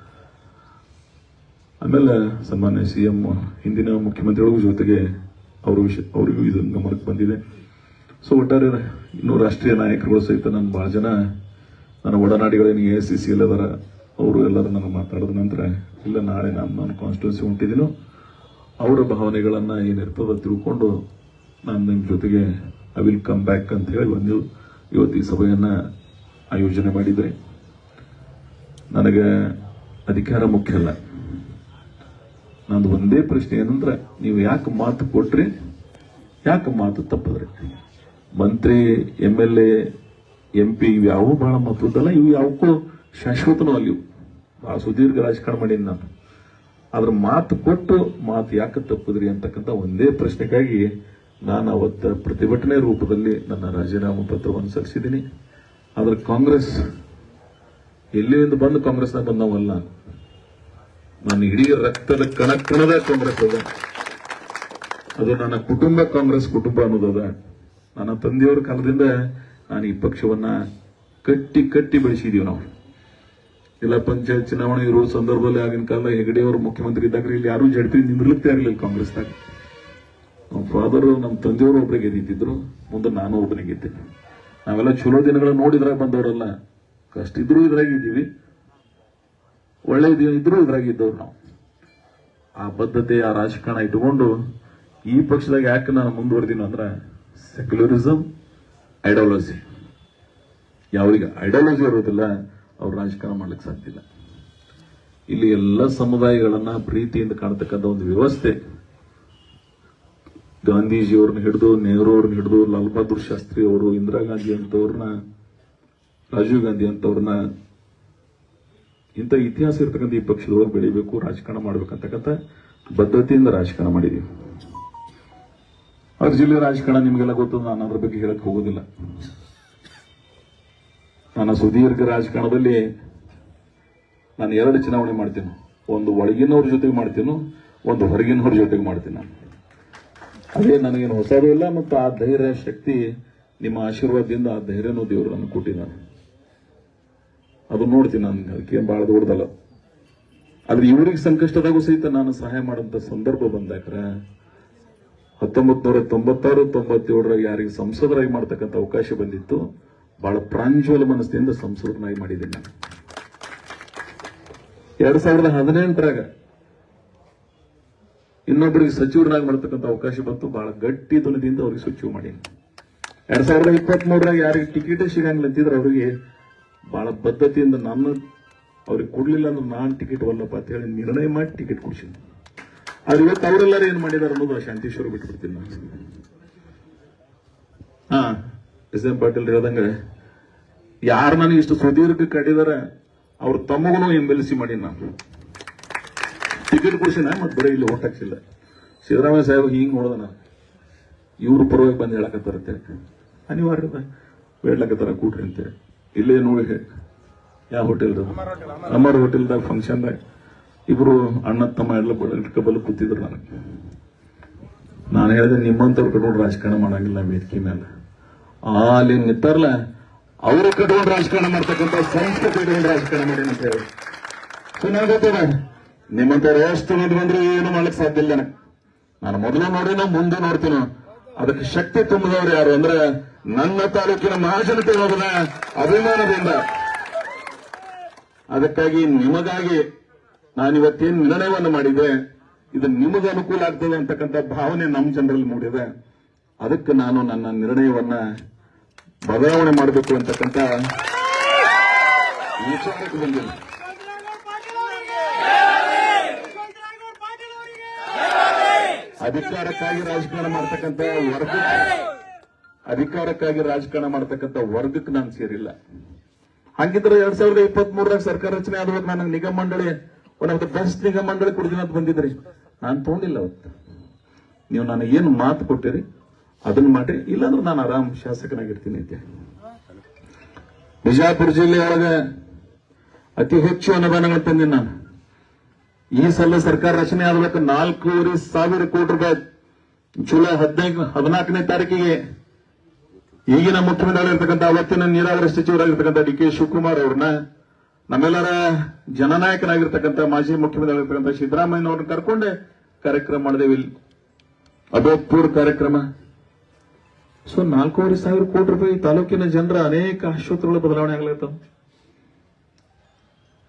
ಆಮೇಲೆ ಸನ್ಮಾನ್ಯ CM ಹಿಂದಿನ ಮುಖ್ಯಮಂತ್ರಿಗಳಿಗೂ ಜೊತೆಗೆ ಅವರಿಗೂ ಇದು ಗಮನಕ್ಕೆ ಬಂದಿದೆ. ಸೊ ಒಟ್ಟಾರೆ ಇನ್ನೂ ರಾಷ್ಟ್ರೀಯ ನಾಯಕರುಗಳು ಸಹಿತ ನಾನು ಬಹಳ ಜನ ನನ್ನ ಒಡನಾಡಿಗಳೇನು AICC ಅದಾರ ಅವರು ಎಲ್ಲರೂ ನನಗೆ ಮಾತಾಡಿದ ನಂತರ ಇಲ್ಲ ನಾಳೆ ನಾನು ಕಾನ್ಸ್ಟಿಟ್ಯೂನ್ಸಿ ಹೊಂಟಿದ್ದೀನೋ ಅವರ ಭಾವನೆಗಳನ್ನು ಏನಿರ್ತದ ತಿಳ್ಕೊಂಡು ನಾನು ನಿಮ್ಮ ಜೊತೆಗೆ ಐ ವಿಲ್ ಕಮ್ ಬ್ಯಾಕ್ ಅಂತ ಹೇಳಿ ಬಂದು ಇವತ್ತು ಈ ಸಭೆಯನ್ನು ಆಯೋಜನೆ ಮಾಡಿದ್ರಿ. ನನಗೆ ಅಧಿಕಾರ ಮುಖ್ಯ ಅಲ್ಲ. ನಂದು ಒಂದೇ ಪ್ರಶ್ನೆ ಏನಂದ್ರೆ ನೀವು ಯಾಕೆ ಮಾತು ಕೊಟ್ರಿ, ಯಾಕೆ ಮಾತು ತಪ್ಪದ್ರಿ? ಮಂತ್ರಿ MLA MP ಇವ್ಯಾವೂ ಬಹಳ ಮಹತ್ವದ್ದಲ್ಲ, ಇವು ಯಾವಕ್ಕೂ ಶಾಶ್ವತನೂ ಅಲ್ಲಿವು. ಬಹಳ ಸುದೀರ್ಘ ರಾಜಕಾರಣ ಮಾಡೀನಿ ನಾನು. ಆದ್ರೆ ಮಾತು ಕೊಟ್ಟು ಮಾತು ಯಾಕೆ ತಪ್ಪದ್ರಿ ಅಂತಕ್ಕಂಥ ಒಂದೇ ಪ್ರಶ್ನೆಗಾಗಿ ನಾನು ಅವತ್ತ ಪ್ರತಿಭಟನೆ ರೂಪದಲ್ಲಿ ನನ್ನ ರಾಜೀನಾಮೆ ಪತ್ರವನ್ನು ಸಲ್ಲಿಸಿದ್ದೀನಿ. ಆದ್ರೆ ಕಾಂಗ್ರೆಸ್ ಎಲ್ಲಿಂದ ಬಂದು ಕಾಂಗ್ರೆಸ್ನ ಬಂದವಲ್ಲ, ನಾನು ಇಡೀ ರಕ್ತದ ಕಣದ ಕಾಂಗ್ರೆಸ್ ಅದ. ಅದು ನನ್ನ ಕುಟುಂಬ ಕಾಂಗ್ರೆಸ್ ಕುಟುಂಬ ಅನ್ನೋದದ. ನನ್ನ ತಂದೆಯವರ ಕಾಲದಿಂದ ನಾನು ಈ ಪಕ್ಷವನ್ನ ಕಟ್ಟಿ ಬೆಳೆಸಿದೀವಿ ನಾವು. ಇಲ್ಲ ಪಂಚಾಯತ್ ಚುನಾವಣೆ ಇರುವ ಸಂದರ್ಭದಲ್ಲಿ ಆಗಿನ ಕಾಲ ಹೆಗಡೆಯವರು ಮುಖ್ಯಮಂತ್ರಿ ಇದ್ದಾಗ ಇಲ್ಲಿ ಯಾರು ಜಡ್ಪಿ ನಿಂದಿರ್ಲಿಕ್ಕೆ ಇರಲಿಲ್ಲ ಕಾಂಗ್ರೆಸ್ನಾಗ. ನಮ್ಮ ಫಾದರ್ ನಮ್ಮ ತಂದೆಯವರು ಒಬ್ಬರಿಗೆ ಗೆದ್ದಿದ್ರು, ಮುಂದೆ ನಾನು ಒಬ್ಬನಿಗೆ ಗೆದ್ದೆ. ನಾವೆಲ್ಲ ಚಲೋ ದಿನಗಳ ನೋಡಿದ್ರಾಗ ಬಂದವರಲ್ಲ, ಕಷ್ಟ ಇದ್ರೂ ಇದ್ರಾಗಿದ್ದೀವಿ, ಒಳ್ಳೆ ಇದ್ರೂ ಇದ್ರಾಗಿದ್ದವ್ರು ನಾವು. ಆ ಬದ್ಧತೆ ಆ ರಾಜಕಾರಣ ಇಟ್ಕೊಂಡು ಈ ಪಕ್ಷದಾಗ ಯಾಕೆ ನಾನು ಮುಂದುವರೆದಿನ ಅಂದ್ರೆ ಸೆಕ್ಯುಲರಿಸಂ ಐಡಿಯಾಲಜಿ. ಯಾವ್ರಿಗೆ ಐಡಿಯಾಲಜಿ ಇರೋದಿಲ್ಲ ಅವ್ರು ರಾಜಕಾರಣ ಮಾಡ್ಲಿಕ್ಕೆ ಸಾಧ್ಯ ಇಲ್ಲ. ಇಲ್ಲಿ ಎಲ್ಲ ಸಮುದಾಯಗಳನ್ನ ಪ್ರೀತಿಯಿಂದ ಕಾಣತಕ್ಕಂಥ ಒಂದು ವ್ಯವಸ್ಥೆ ಗಾಂಧೀಜಿಯವ್ರನ್ನ ಹಿಡಿದು ನೆಹರು ಅವ್ರನ್ನ ಹಿಡಿದು ಲಾಲ್ ಬಹದ್ದೂರ್ ಶಾಸ್ತ್ರಿ ಅವರು, ಇಂದಿರಾ ಗಾಂಧಿ ಅಂತವ್ರನ್ನ, ರಾಜೀವ್ ಗಾಂಧಿ ಅಂತವ್ರನ್ನ, ಇಂಥ ಇತಿಹಾಸ ಇರ್ತಕ್ಕಂಥ ಈ ಪಕ್ಷದೊಳಗೆ ಬೆಳಿಬೇಕು, ರಾಜಕಾರಣ ಮಾಡ್ಬೇಕಂತಕ್ಕಂಥ ಬದ್ಧತೆಯಿಂದ ರಾಜಕಾರಣ ಮಾಡಿದೀವಿ. ಅವ್ರ ಜಿಲ್ಲೆ ರಾಜಕಾರಣ ನಿಮಗೆಲ್ಲ ಗೊತ್ತು, ನಾನು ಅದ್ರ ಬಗ್ಗೆ ಹೇಳಕ್ ಹೋಗೋದಿಲ್ಲ. ನನ್ನ ಸುದೀರ್ಘ ರಾಜಕಾರಣದಲ್ಲಿ ನಾನು 2 ಚುನಾವಣೆ ಮಾಡ್ತೀನಿ. ಒಂದು ಒಳಗಿನವ್ರ ಜೊತೆಗೆ ಮಾಡ್ತೀನಿ, ಒಂದು ಹೊರಗಿನವ್ರ ಜೊತೆಗೆ ಮಾಡ್ತೀನಿ. ನಾನು ಅದೇ ನನಗೇನು ಹೊಸದು ಇಲ್ಲ. ಮತ್ತು ಆ ಧೈರ್ಯ ಶಕ್ತಿ ನಿಮ್ಮ ಆಶೀರ್ವಾದದಿಂದ ಆ ಧೈರ್ಯನೂ ದೇವರು ನನಗೆ ಕೊಟ್ಟಿದ್ದಾನೆ. ಅದು ನೋಡ್ತೀನಿ ನಾನು, ಅದಕ್ಕೆ ಬಹಳ ದೊಡ್ಡದಲ್ಲ. ಆದ್ರೆ ಇವರಿಗೆ ಸಂಕಷ್ಟದಾಗೂ ಸಹಿತ ನಾನು ಸಹಾಯ ಮಾಡುವಂತ ಸಂದರ್ಭ ಬಂದಾಕ್ರೆ 1996-97 ಯಾರಿಗೆ ಸಂಸದರಾಗಿ ಮಾಡ್ತಕ್ಕಂಥ ಅವಕಾಶ ಬಂದಿತ್ತು, ಬಹಳ ಪ್ರಾಂಜಲ ಮನಸ್ಸಿನಿಂದ ಸಂಸದನಾಗಿ ಮಾಡಿದ್ದೀನಿ ನಾನು. 2018 ಇನ್ನೊಬ್ಬರಿಗೆ ಸಚಿವರನ್ನಾಗಿ ಮಾಡ್ತಕ್ಕಂಥ ಅವಕಾಶ ಬಂತು, ಬಹಳ ಗಟ್ಟಿ ಧ್ವನಿಯಿಂದ ಅವ್ರಿಗೆ ಸಚಿವ ಮಾಡೀನಿ. 2023 ಯಾರಿಗೆ ಟಿಕೆಟ್ ಸಿಗಂಗಿಲ್ಲ ಅಂತಿದ್ರೆ ಅವರಿಗೆ ಬಹಳ ಬದ್ಧತೆಯಿಂದ ನಾನು ಅವ್ರಿಗೆ ಕೊಡ್ಲಿಲ್ಲ ಅಂದ್ರೆ ನಾನು ಟಿಕೆಟ್ ವಲ್ಲಪ್ಪ ಅಂತ ಹೇಳಿ ನಿರ್ಣಯ ಮಾಡಿ ಟಿಕೆಟ್ ಕೊಡ್ಸಿದ್ದೆ. ಆದ್ರೆ ಇವತ್ತು ಅವರೆಲ್ಲರೂ ಏನ್ ಮಾಡಿದಾರೆ ಅನ್ನೋದು ಶಾಂತೇಶ್ವರ ಬಿಟ್ಬಿಡ್ತೀನಿ ನಾನು. SM ಪಾಟೀಲ್ ಹೇಳ್ದಂಗೆ ಯಾರು ನನಗೆ ಇಷ್ಟು ಸುದೀರ್ಘ ಕಡಿದಾರೆ ಅವ್ರ ತಮ್ಮಗೂ MLC ಮಾಡಿ ನಾನು ಟಿಕೆಟ್ ಕೊಡ್ಸಿನ, ಮತ್ತೆ ಬರೀ ಇಲ್ಲಿ ಓಟ್ ಹಾಕ್ಸಿಲ್ಲ. ಸಿದ್ದರಾಮಯ್ಯ ಸಾಹೇಬ್ ಹಿಂಗ್ ನೋಡ್ದ ನಾನು, ಇವ್ರ ಪರವಾಗಿ ಬಂದು ಹೇಳಕತ್ತಾರಂತೆ, ಅನಿವಾರ್ಯದ ಬೇಡ್ಲಕತ್ತಾರ ಕೂಟ್ರಿ ಅಂತೇಳಿ. ಇಲ್ಲೇ ನೋಡಿ ಯಾವ ಹೋಟೆಲ್, ಅಮರ್ ಹೋಟೆಲ್ದಾಗ ಫಂಕ್ಷನ್ದಾಗ ಇಬ್ರು ಅಣ್ಣ ತಮ್ಮ ಎಲ್ಲ ಕಬಲ್ ಕೂತಿದ್ರು. ನಾನು ಹೇಳಿದೆ ನಿಮ್ಮಂತವ್ರು ಕಟ್ಕೊಂಡು ರಾಜಕಾರಣ ಮಾಡಂಗಿಲ್ಲ ವೇದಿಕೆ ಮೇಲೆ. ಅಲ್ಲಿ ನಿಂತಾರಲ್ಲ ಅವರು ಕಟ್ಕೊಂಡು ರಾಜಕಾರಣ ಮಾಡ್ತಕ್ಕಂಥ ಸಂಸ್ಕೃತಿ ಇಟ್ಕೊಂಡು ರಾಜಕಾರಣ ಮಾಡಿ ಅಂತ ಹೇಳಿ. ಸೊ ನನಗೆ ಗೊತ್ತಿದೆ ನಿಮ್ಮಂತವ್ರು ಎಷ್ಟು ಮಂದಿ ಬಂದ್ರು ಏನು ಮಾಡ್ಲಿಕ್ಕೆ ಸಾಧ್ಯ ಇಲ್ಲ. ನಾನು ಮೊದಲು ನೋಡಿನ ಮುಂದೆ ನೋಡ್ತೀನೋ, ಅದಕ್ಕೆ ಶಕ್ತಿ ತುಂಬಿದವರು ಯಾರು ಅಂದ್ರೆ ನನ್ನ ತಾಲೂಕಿನ ಮಹಾಜನತೆ ಹೋಗದ ಅಭಿಮಾನದಿಂದ. ಅದಕ್ಕಾಗಿ ನಿಮಗಾಗಿ ನಾನಿವತ್ತೇನು ನಿರ್ಣಯವನ್ನು ಮಾಡಿದೆ, ಇದು ನಿಮಗೆ ಅನುಕೂಲ ಆಗ್ತದೆ ಅಂತಕ್ಕಂಥ ಭಾವನೆ ನಮ್ಮ ಜನರಲ್ಲಿ ಮೂಡಿದೆ. ಅದಕ್ಕೆ ನಾನು ನನ್ನ ನಿರ್ಣಯವನ್ನ ಬದಲಾವಣೆ ಮಾಡಬೇಕು ಅಂತಕ್ಕಂಥ ವಿಚಾರಕ್ಕೆ ಬಂದಿಲ್ಲ. ಅಧಿಕಾರಕ್ಕಾಗಿ ರಾಜಕಾರಣ ಮಾಡ್ತಕ್ಕಂಥ ವರ್ಗಕ್ಕೆ ನಾನು ಸೇರಿಲ್ಲ. ಹಂಗಿದ್ರೆ 2023 ಸರ್ಕಾರ ರಚನೆ ಆದಾಗ ನನಗೆ ನಿಗಮ ಮಂಡಳಿ ಒನ್ ಆಫ್ ದ ಬೆಸ್ಟ್ ನಿಗಮ ಮಂಡಳಿ ಕೊಡ್ತೀನಿ ಅಂತ ಬಂದಿದ್ರಿ. ನಾನು ತಗೊಂಡಿಲ್ಲ ಅವತ್ತು. ನೀವು ನನಗೆ ಏನು ಮಾತು ಕೊಟ್ಟಿರಿ ಅದನ್ನ ಮಾಡಿ, ಇಲ್ಲಾಂದ್ರೆ ನಾನು ಆರಾಮ್ ಶಾಸಕನಾಗಿರ್ತೀನಿ ಅಂತ. ಬಿಜಾಪುರ ಜಿಲ್ಲೆಯೊಳಗೆ ಅತಿ ಹೆಚ್ಚು ಅನುದಾನಗಳು ತಂದಿನಿ ನಾನು. ಈ ಸಲ ಸರ್ಕಾರ ರಚನೆ ಆಗಬೇಕು 4,500 ಕೋಟಿ ರೂಪಾಯಿ. ಜುಲೈ 14ನೇ ತಾರೀಕಿಗೆ ಈಗಿನ ಮುಖ್ಯಮಂತ್ರಿಗಳಿರ್ತಕ್ಕಂಥ ಅವತ್ತಿನ ನೀರಾವರಿ ಸಚಿವರಾಗಿರ್ತಕ್ಕಂಥ ಡಿ ಕೆ ಶಿವಕುಮಾರ್ ಅವ್ರನ್ನ, ನಮ್ಮೆಲ್ಲರ ಜನನಾಯಕನಾಗಿರ್ತಕ್ಕಂಥ ಮಾಜಿ ಮುಖ್ಯಮಂತ್ರಿಗಳಿರ್ತಕ್ಕಂಥ ಸಿದ್ದರಾಮಯ್ಯನವ್ರನ್ನ ಕರ್ಕೊಂಡೆ ಕಾರ್ಯಕ್ರಮ ಮಾಡಿದೇವಿ ಇಲ್ಲಿ, ಅಭೂತಪೂರ್ವ ಕಾರ್ಯಕ್ರಮ. ಸೊ 4,500 ಕೋಟಿ ರೂಪಾಯಿ ತಾಲೂಕಿನ ಜನರ ಅನೇಕ ಆಶೋತ್ತರಗಳ ಬದಲಾವಣೆ ಆಗ್ಲತ್ತ.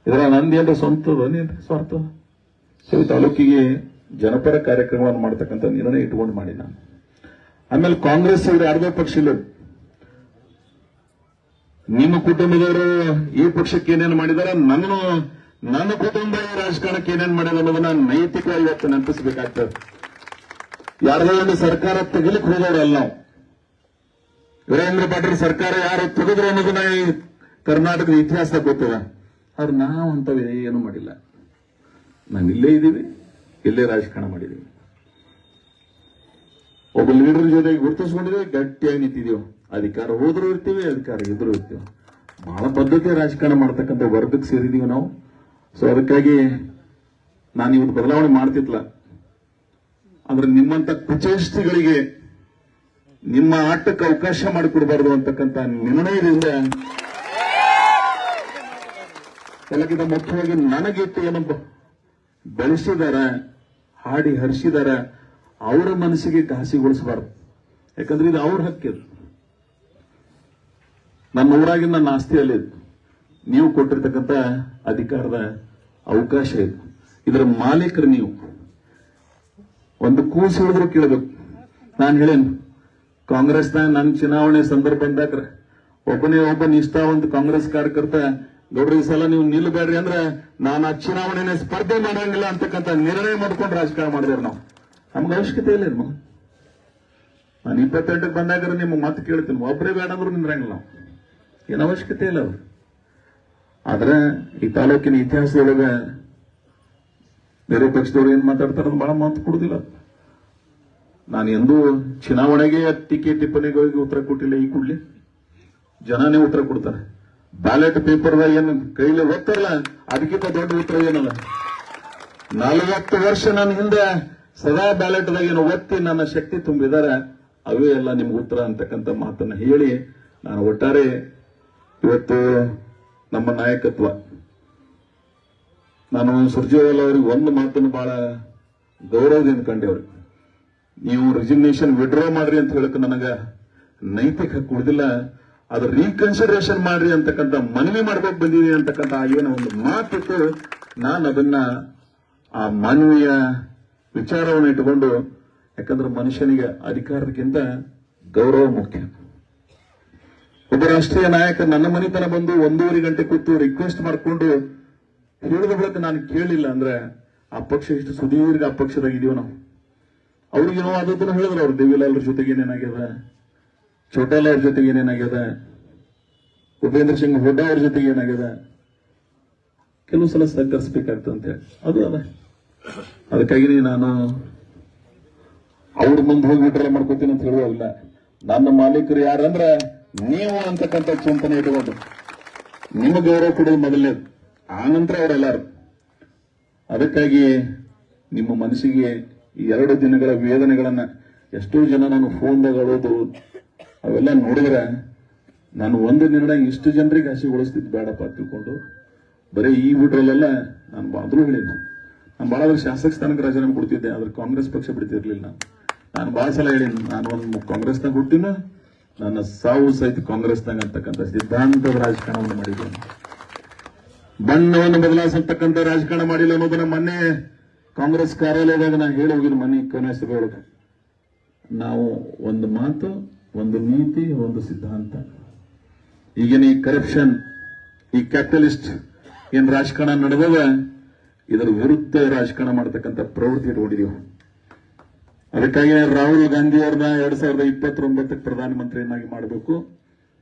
ಇದರ ನಂದೇನ್ರ ಸ್ವಂತದೇನ್ರಿ ಸ್ವಾರ್ಥ? ಸೊ ಈ ತಾಲೂಕಿಗೆ ಜನಪರ ಕಾರ್ಯಕ್ರಮವನ್ನು ಮಾಡತಕ್ಕಂಥ ನಿರ್ಣಯ ಇಟ್ಕೊಂಡು ಮಾಡಿ ನಾನು. ಆಮೇಲೆ ಕಾಂಗ್ರೆಸ್ ಅವರು ಯಾರ್ದೋ ಪಕ್ಷ ಇಲ್ಲ, ನಿಮ್ಮ ಕುಟುಂಬದವರು ಈ ಪಕ್ಷಕ್ಕೆ ಏನೇನು ಮಾಡಿದಾರೆ, ನನ್ನ ಕುಟುಂಬ ಈ ರಾಜಕಾರಣಕ್ಕೆ ಏನೇನು ಮಾಡಿದ ಅನ್ನೋದನ್ನ ನೈತಿಕವಾಗಿ ಇವತ್ತು ನೆನಪಿಸಬೇಕಾಗ್ತದೆ. ಯಾರ್ದೋ ಒಂದು ಸರ್ಕಾರ ತೆಗಿಲಿಕ್ಕೆ ಹೋದವರಲ್ಲ ನಾವು. ವೀರೇಂದ್ರ ಪಾಟೀಲ್ ಸರ್ಕಾರ ಯಾರು ತೆಗೆದ್ರು ಅನ್ನೋದನ್ನ ಈ ಕರ್ನಾಟಕದ ಇತಿಹಾಸ ಗೊತ್ತದ. ಆದ್ರೆ ನಾವು ಅಂತವ್ ಏನು ಮಾಡಿಲ್ಲ. ನಾವು ಇಲ್ಲೇ ಇದ್ದೀವಿ, ಇಲ್ಲೇ ರಾಜಕಾರಣ ಮಾಡಿದೀವಿ. ಒಬ್ಬ ಲೀಡರ್ ಜೊತೆಗೆ ಗುರುತಿಸ್ಕೊಂಡಿದ್ದೀವಿ, ಗಟ್ಟಿಯಾಗಿ ನಿಂತಿದ್ದೀವಿ. ಅಧಿಕಾರ ಹೋದ್ರೂ ಇರ್ತೀವಿ, ಅಧಿಕಾರ ಇದ್ರೂ ಇರ್ತೀವಿ. ಬಹಳ ಪದ್ಧತಿ ರಾಜಕಾರಣ ಮಾಡ್ತಕ್ಕಂಥ ವರ್ಗಕ್ಕೆ ಸೇರಿದೀವಿ ನಾವು. ಸೊ ಅದಕ್ಕಾಗಿ ನಾನು ಇವತ್ತು ಬದಲಾವಣೆ ಮಾಡ್ತಿದ್ಲ. ಅಂದ್ರೆ ನಿಮ್ಮಂತ ಕುಚೇಷ್ಟಿಗಳಿಗೆ ನಿಮ್ಮ ಆಟಕ್ಕೆ ಅವಕಾಶ ಮಾಡಿಕೊಡಬಾರ್ದು ಅಂತಕ್ಕಂಥ ನಿರ್ಣಯದಿಂದ ಎಲ್ಲಕ್ಕಿಂತ ಮುಖ್ಯವಾಗಿ ನನಗಿಟ್ಟು ಏನು ಬೆಳೆಸಿದಾರ, ಹಾಡಿ ಹರಿಸಿದಾರ, ಅವರ ಮನಸ್ಸಿಗೆ ಘಾಸಿಗೊಳಿಸಬಾರ್ದು. ಯಾಕಂದ್ರೆ ಇದು ಅವ್ರ ಹಕ್ಕಿದು. ನನ್ನ ಊರಾಗಿನ ನನ್ನ ಆಸ್ತಿಯಲ್ಲಿ ನೀವು ಕೊಟ್ಟಿರ್ತಕ್ಕಂಥ ಅಧಿಕಾರದ ಅವಕಾಶ ಇದು. ಇದರ ಮಾಲೀಕರು ನೀವು. ಒಂದು ಕೂಸು ಹೇಳಿದ್ರು ಕೇಳಬೇಕು. ನಾನು ಹೇಳೇನು, ಕಾಂಗ್ರೆಸ್ನ ನನ್ನ ಚುನಾವಣೆ ಸಂದರ್ಭ ಬಂದಾಗ ಒಬ್ಬನೇ ಒಬ್ಬ ನಿಷ್ಠಾವಂತ ಕಾಂಗ್ರೆಸ್ ಕಾರ್ಯಕರ್ತ, ನೋಡ್ರಿ ಈ ಸಲ ನೀವು ನಿಲ್ಲಬೇಡ್ರಿ ಅಂದ್ರೆ ನಾನು ಆ ಚುನಾವಣೆನ ಸ್ಪರ್ಧೆ ಮಾಡಂಗಿಲ್ಲ ಅಂತಕ್ಕಂಥ ನಿರ್ಣಯ ಮಾಡ್ಕೊಂಡು ರಾಜಕಾರಣ ಮಾಡಿದವ್ರು ನಾವು. ನಮ್ಗೆ ಅವಶ್ಯಕತೆ ಇಲ್ಲ ಇನ್ನು. ನಾನು 28ಕ್ಕೆ ಬಂದಾಗ ನಿಮ್ಮ ಮಾತು ಕೇಳ್ತೀನಿ, ಒಬ್ಬರೇ ಬೇಡ ಅಂದ್ರೂ ನಿಂದ್ರಂಗಿಲ್ಲ ನಾವು. ಏನು ಅವಶ್ಯಕತೆ ಇಲ್ಲ ಅವ್ರು. ಆದ್ರೆ ಈ ತಾಲೂಕಿನ ಇತಿಹಾಸದೊಳಗೆ ಬೇರೆ ಪಕ್ಷದವ್ರು ಏನ್ ಮಾತಾಡ್ತಾರ ಬಹಳ ಮಾತು ಕೊಡುದಿಲ್ಲ. ನಾನು ಎಂದೂ ಚುನಾವಣೆಗೆ ಟೀಕೆ ಟಿಪ್ಪಣಿಗಳಿಗೆ ಉತ್ತರ ಕೊಟ್ಟಿಲ್ಲ. ಈ ಕೂಡಲೇ ಜನನೇ ಉತ್ತರ ಕೊಡ್ತಾರೆ. ಬ್ಯಾಲೆಟ್ ಪೇಪರ್ದಾಗ ಏನು ಕೈಲಿ ಓದ್ತಾರಲ್ಲ, ಅದಕ್ಕಿಂತ ದೊಡ್ಡ ಉತ್ತರ ಏನಲ್ಲ. 40 ವರ್ಷ ನನ್ನ ಹಿಂದೆ ಸದಾ ಬ್ಯಾಲೆಟ್ದಾಗ ಏನು ಒತ್ತಿ ನನ್ನ ಶಕ್ತಿ ತುಂಬಿದಾರೆ, ಅವೇ ಎಲ್ಲ ನಿಮ್ಗೆ ಉತ್ತರ ಅಂತಕ್ಕಂಥ ಮಾತನ್ನ ಹೇಳಿ ನಾನು ಒಟ್ಟಾರೆ ಇವತ್ತು ನಮ್ಮ ನಾಯಕತ್ವ, ನಾನು ಸುರ್ಜೇವಾಲ ಅವರಿಗೆ ಒಂದು ಮಾತನ್ನು ಬಹಳ ಗೌರವದಿಂದ ಕಂಡೇವ್ರಿ. ನೀವು ರಿಸಿಗ್ನೇಷನ್ ವಿಡ್ರಾ ಮಾಡ್ರಿ ಅಂತ ಹೇಳಕ್ ನನಗ ನೈತಿಕ ಹಕ್ಕು ಉಳಿದಿಲ್ಲ. ಅದ್ರ ರೀಕನ್ಸಿಡರೇಷನ್ ಮಾಡ್ರಿ ಅಂತಕ್ಕಂಥ ಮನವಿ ಮಾಡ್ಬೇಕು ಬಂದಿದೆ ಅಂತಕ್ಕಂಥ ಏನೋ ಒಂದು ಮಾತಿತ್ತು. ನಾನು ಅದನ್ನ ಆ ಮನವಿಯ ವಿಚಾರವನ್ನು ಇಟ್ಟುಕೊಂಡು, ಯಾಕಂದ್ರೆ ಮನುಷ್ಯನಿಗೆ ಅಧಿಕಾರಕ್ಕಿಂತ ಗೌರವ ಮುಖ್ಯ. ಒಬ್ಬ ರಾಷ್ಟ್ರೀಯ ನಾಯಕ ನನ್ನ ಮನೆತನ ಬಂದು 1.5 ಗಂಟೆ ಕೂತು ರಿಕ್ವೆಸ್ಟ್ ಮಾಡಿಕೊಂಡು ಹೇಳಿದ ಬಳಿಕ ನಾನು ಕೇಳಿಲ್ಲ ಅಂದ್ರೆ ಆ ಪಕ್ಷ ಇಷ್ಟು ಸುದೀರ್ಘ ಆ ಪಕ್ಷದಾಗ ಇದೀವಿ ನಾವು. ಅವ್ರಿಗೇನೋ ಅದನ್ನು ಹೇಳಿದ್ರು. ಅವ್ರು ದೇವಿಲಾಲ್ ಜೊತೆಗೆ ಏನೇನಾಗ್ಯದ, ಚೋಟಾಲ ಅವ್ರ ಜೊತೆಗೆ ಏನೇನಾಗ್ಯದ, ಉಪೇಂದ್ರ ಸಿಂಗ್ ಹುಡ್ಡ ಅವ್ರ ಜೊತೆಗೆ ಏನಾಗ್ಯದ, ಕೆಲವು ಸಲ ಸಹಕರಿಸಬೇಕಾಗ್ತದೆ ಅಂತ ಹೇಳಿ ಅದು ಅದ. ಅದಕ್ಕಾಗಿ ನಾನು ಅವ್ರ ಮುಂದೆ ಹೋಗಿ ವಿಡ್ರಾ ಮಾಡ್ಕೋತೀನಿ ಅಂತ ಹೇಳುವಲ್ಲ. ನನ್ನ ಮಾಲೀಕರು ಯಾರಂದ್ರೆ ನೀವು ಅಂತಕ್ಕಂಥ ಚಿಂತನೆ ಇಟ್ಕೊಂಡು ನಿಮ್ಮ ಗೌರವ ಕೊಡೋದು ಮೊದಲನೇದು, ಆನಂತರ ಅವರೆಲ್ಲರೂ. ಅದಕ್ಕಾಗಿ ನಿಮ್ಮ ಮನಸ್ಸಿಗೆ ಈ 2 ದಿನಗಳ ವೇದನೆಗಳನ್ನ ಎಷ್ಟೋ ಜನ ನಾನು ಫೋನ್ದಾಗ ಅಳೋದು ಅವೆಲ್ಲ ನೋಡಿದ್ರೆ ನಾನು ಒಂದು ನಿರ್ಣಯ ಇಷ್ಟು ಜನರಿಗೆ ಹಸಿಗೊಳಿಸ್ತಿದ್ದು ಬೇಡಪ್ಪ ತಿಳ್ಕೊಂಡು ಬರೀ ಈ ವಿಡ್ರಲ್ಲೆಲ್ಲ ನಾನು ಆದ್ರೂ ಹೇಳಿಲ್ಲ. ನಾನು ಬಹಳ ಶಾಸಕ ಸ್ಥಾನಕ್ಕೆ ರಾಜೀನಾಮೆ ಕೊಡ್ತಿದ್ದೆ, ಆದ್ರೆ ಕಾಂಗ್ರೆಸ್ ಪಕ್ಷ ಬಿಡ್ತಿರ್ಲಿಲ್ಲ. ನಾನು ಬಹಳ ಸಲ ಹೇಳಿನಿ, ನಾನು ಒಂದು ಕಾಂಗ್ರೆಸ್ನಾಗ ಹುಟ್ಟಿನ, ನನ್ನ ಸಾವು ಸಹಿತ ಕಾಂಗ್ರೆಸ್ನಾಗ ಅಂತಕ್ಕಂಥ ಸಿದ್ಧಾಂತದ ರಾಜಕಾರಣವನ್ನು ಮಾಡಿದ್ದೇನೆ. ಬಣ್ಣವನ್ನು ಬದಲಾಯಿಸತಕ್ಕಂಥ ರಾಜಕಾರಣ ಮಾಡಿಲ್ಲ ಅನ್ನೋದನ್ನ ಮೊನ್ನೆ ಕಾಂಗ್ರೆಸ್ ಕಾರ್ಯಾಲಯದಾಗ ನಾನು ಹೇಳಿ ಹೋಗಿನ ಮನೆ ಕನಸು. ನಾವು ಒಂದು ಮಾತು, ಒಂದು ನೀತಿ, ಒಂದು ಸಿದ್ಧಾಂತ. ಈಗಿನ ಈ ಕರಪ್ಷನ್, ಈ ಕ್ಯಾಪಿಟಲಿಸ್ಟ್ ಏನ್ ರಾಜಕಾರಣ ನಡೆದದ, ಇದರ ವಿರುದ್ಧ ರಾಜಕಾರಣ ಮಾಡತಕ್ಕಂಥ ಪ್ರವೃತ್ತಿ ಇಟ್ಕೊಂಡಿದೀವಿ. ಅದಕ್ಕಾಗಿ ರಾಹುಲ್ ಗಾಂಧಿ ಅವ್ರನ್ನ 2029ಕ್ಕೆ ಪ್ರಧಾನಮಂತ್ರಿಯನ್ನಾಗಿ ಮಾಡಬೇಕು.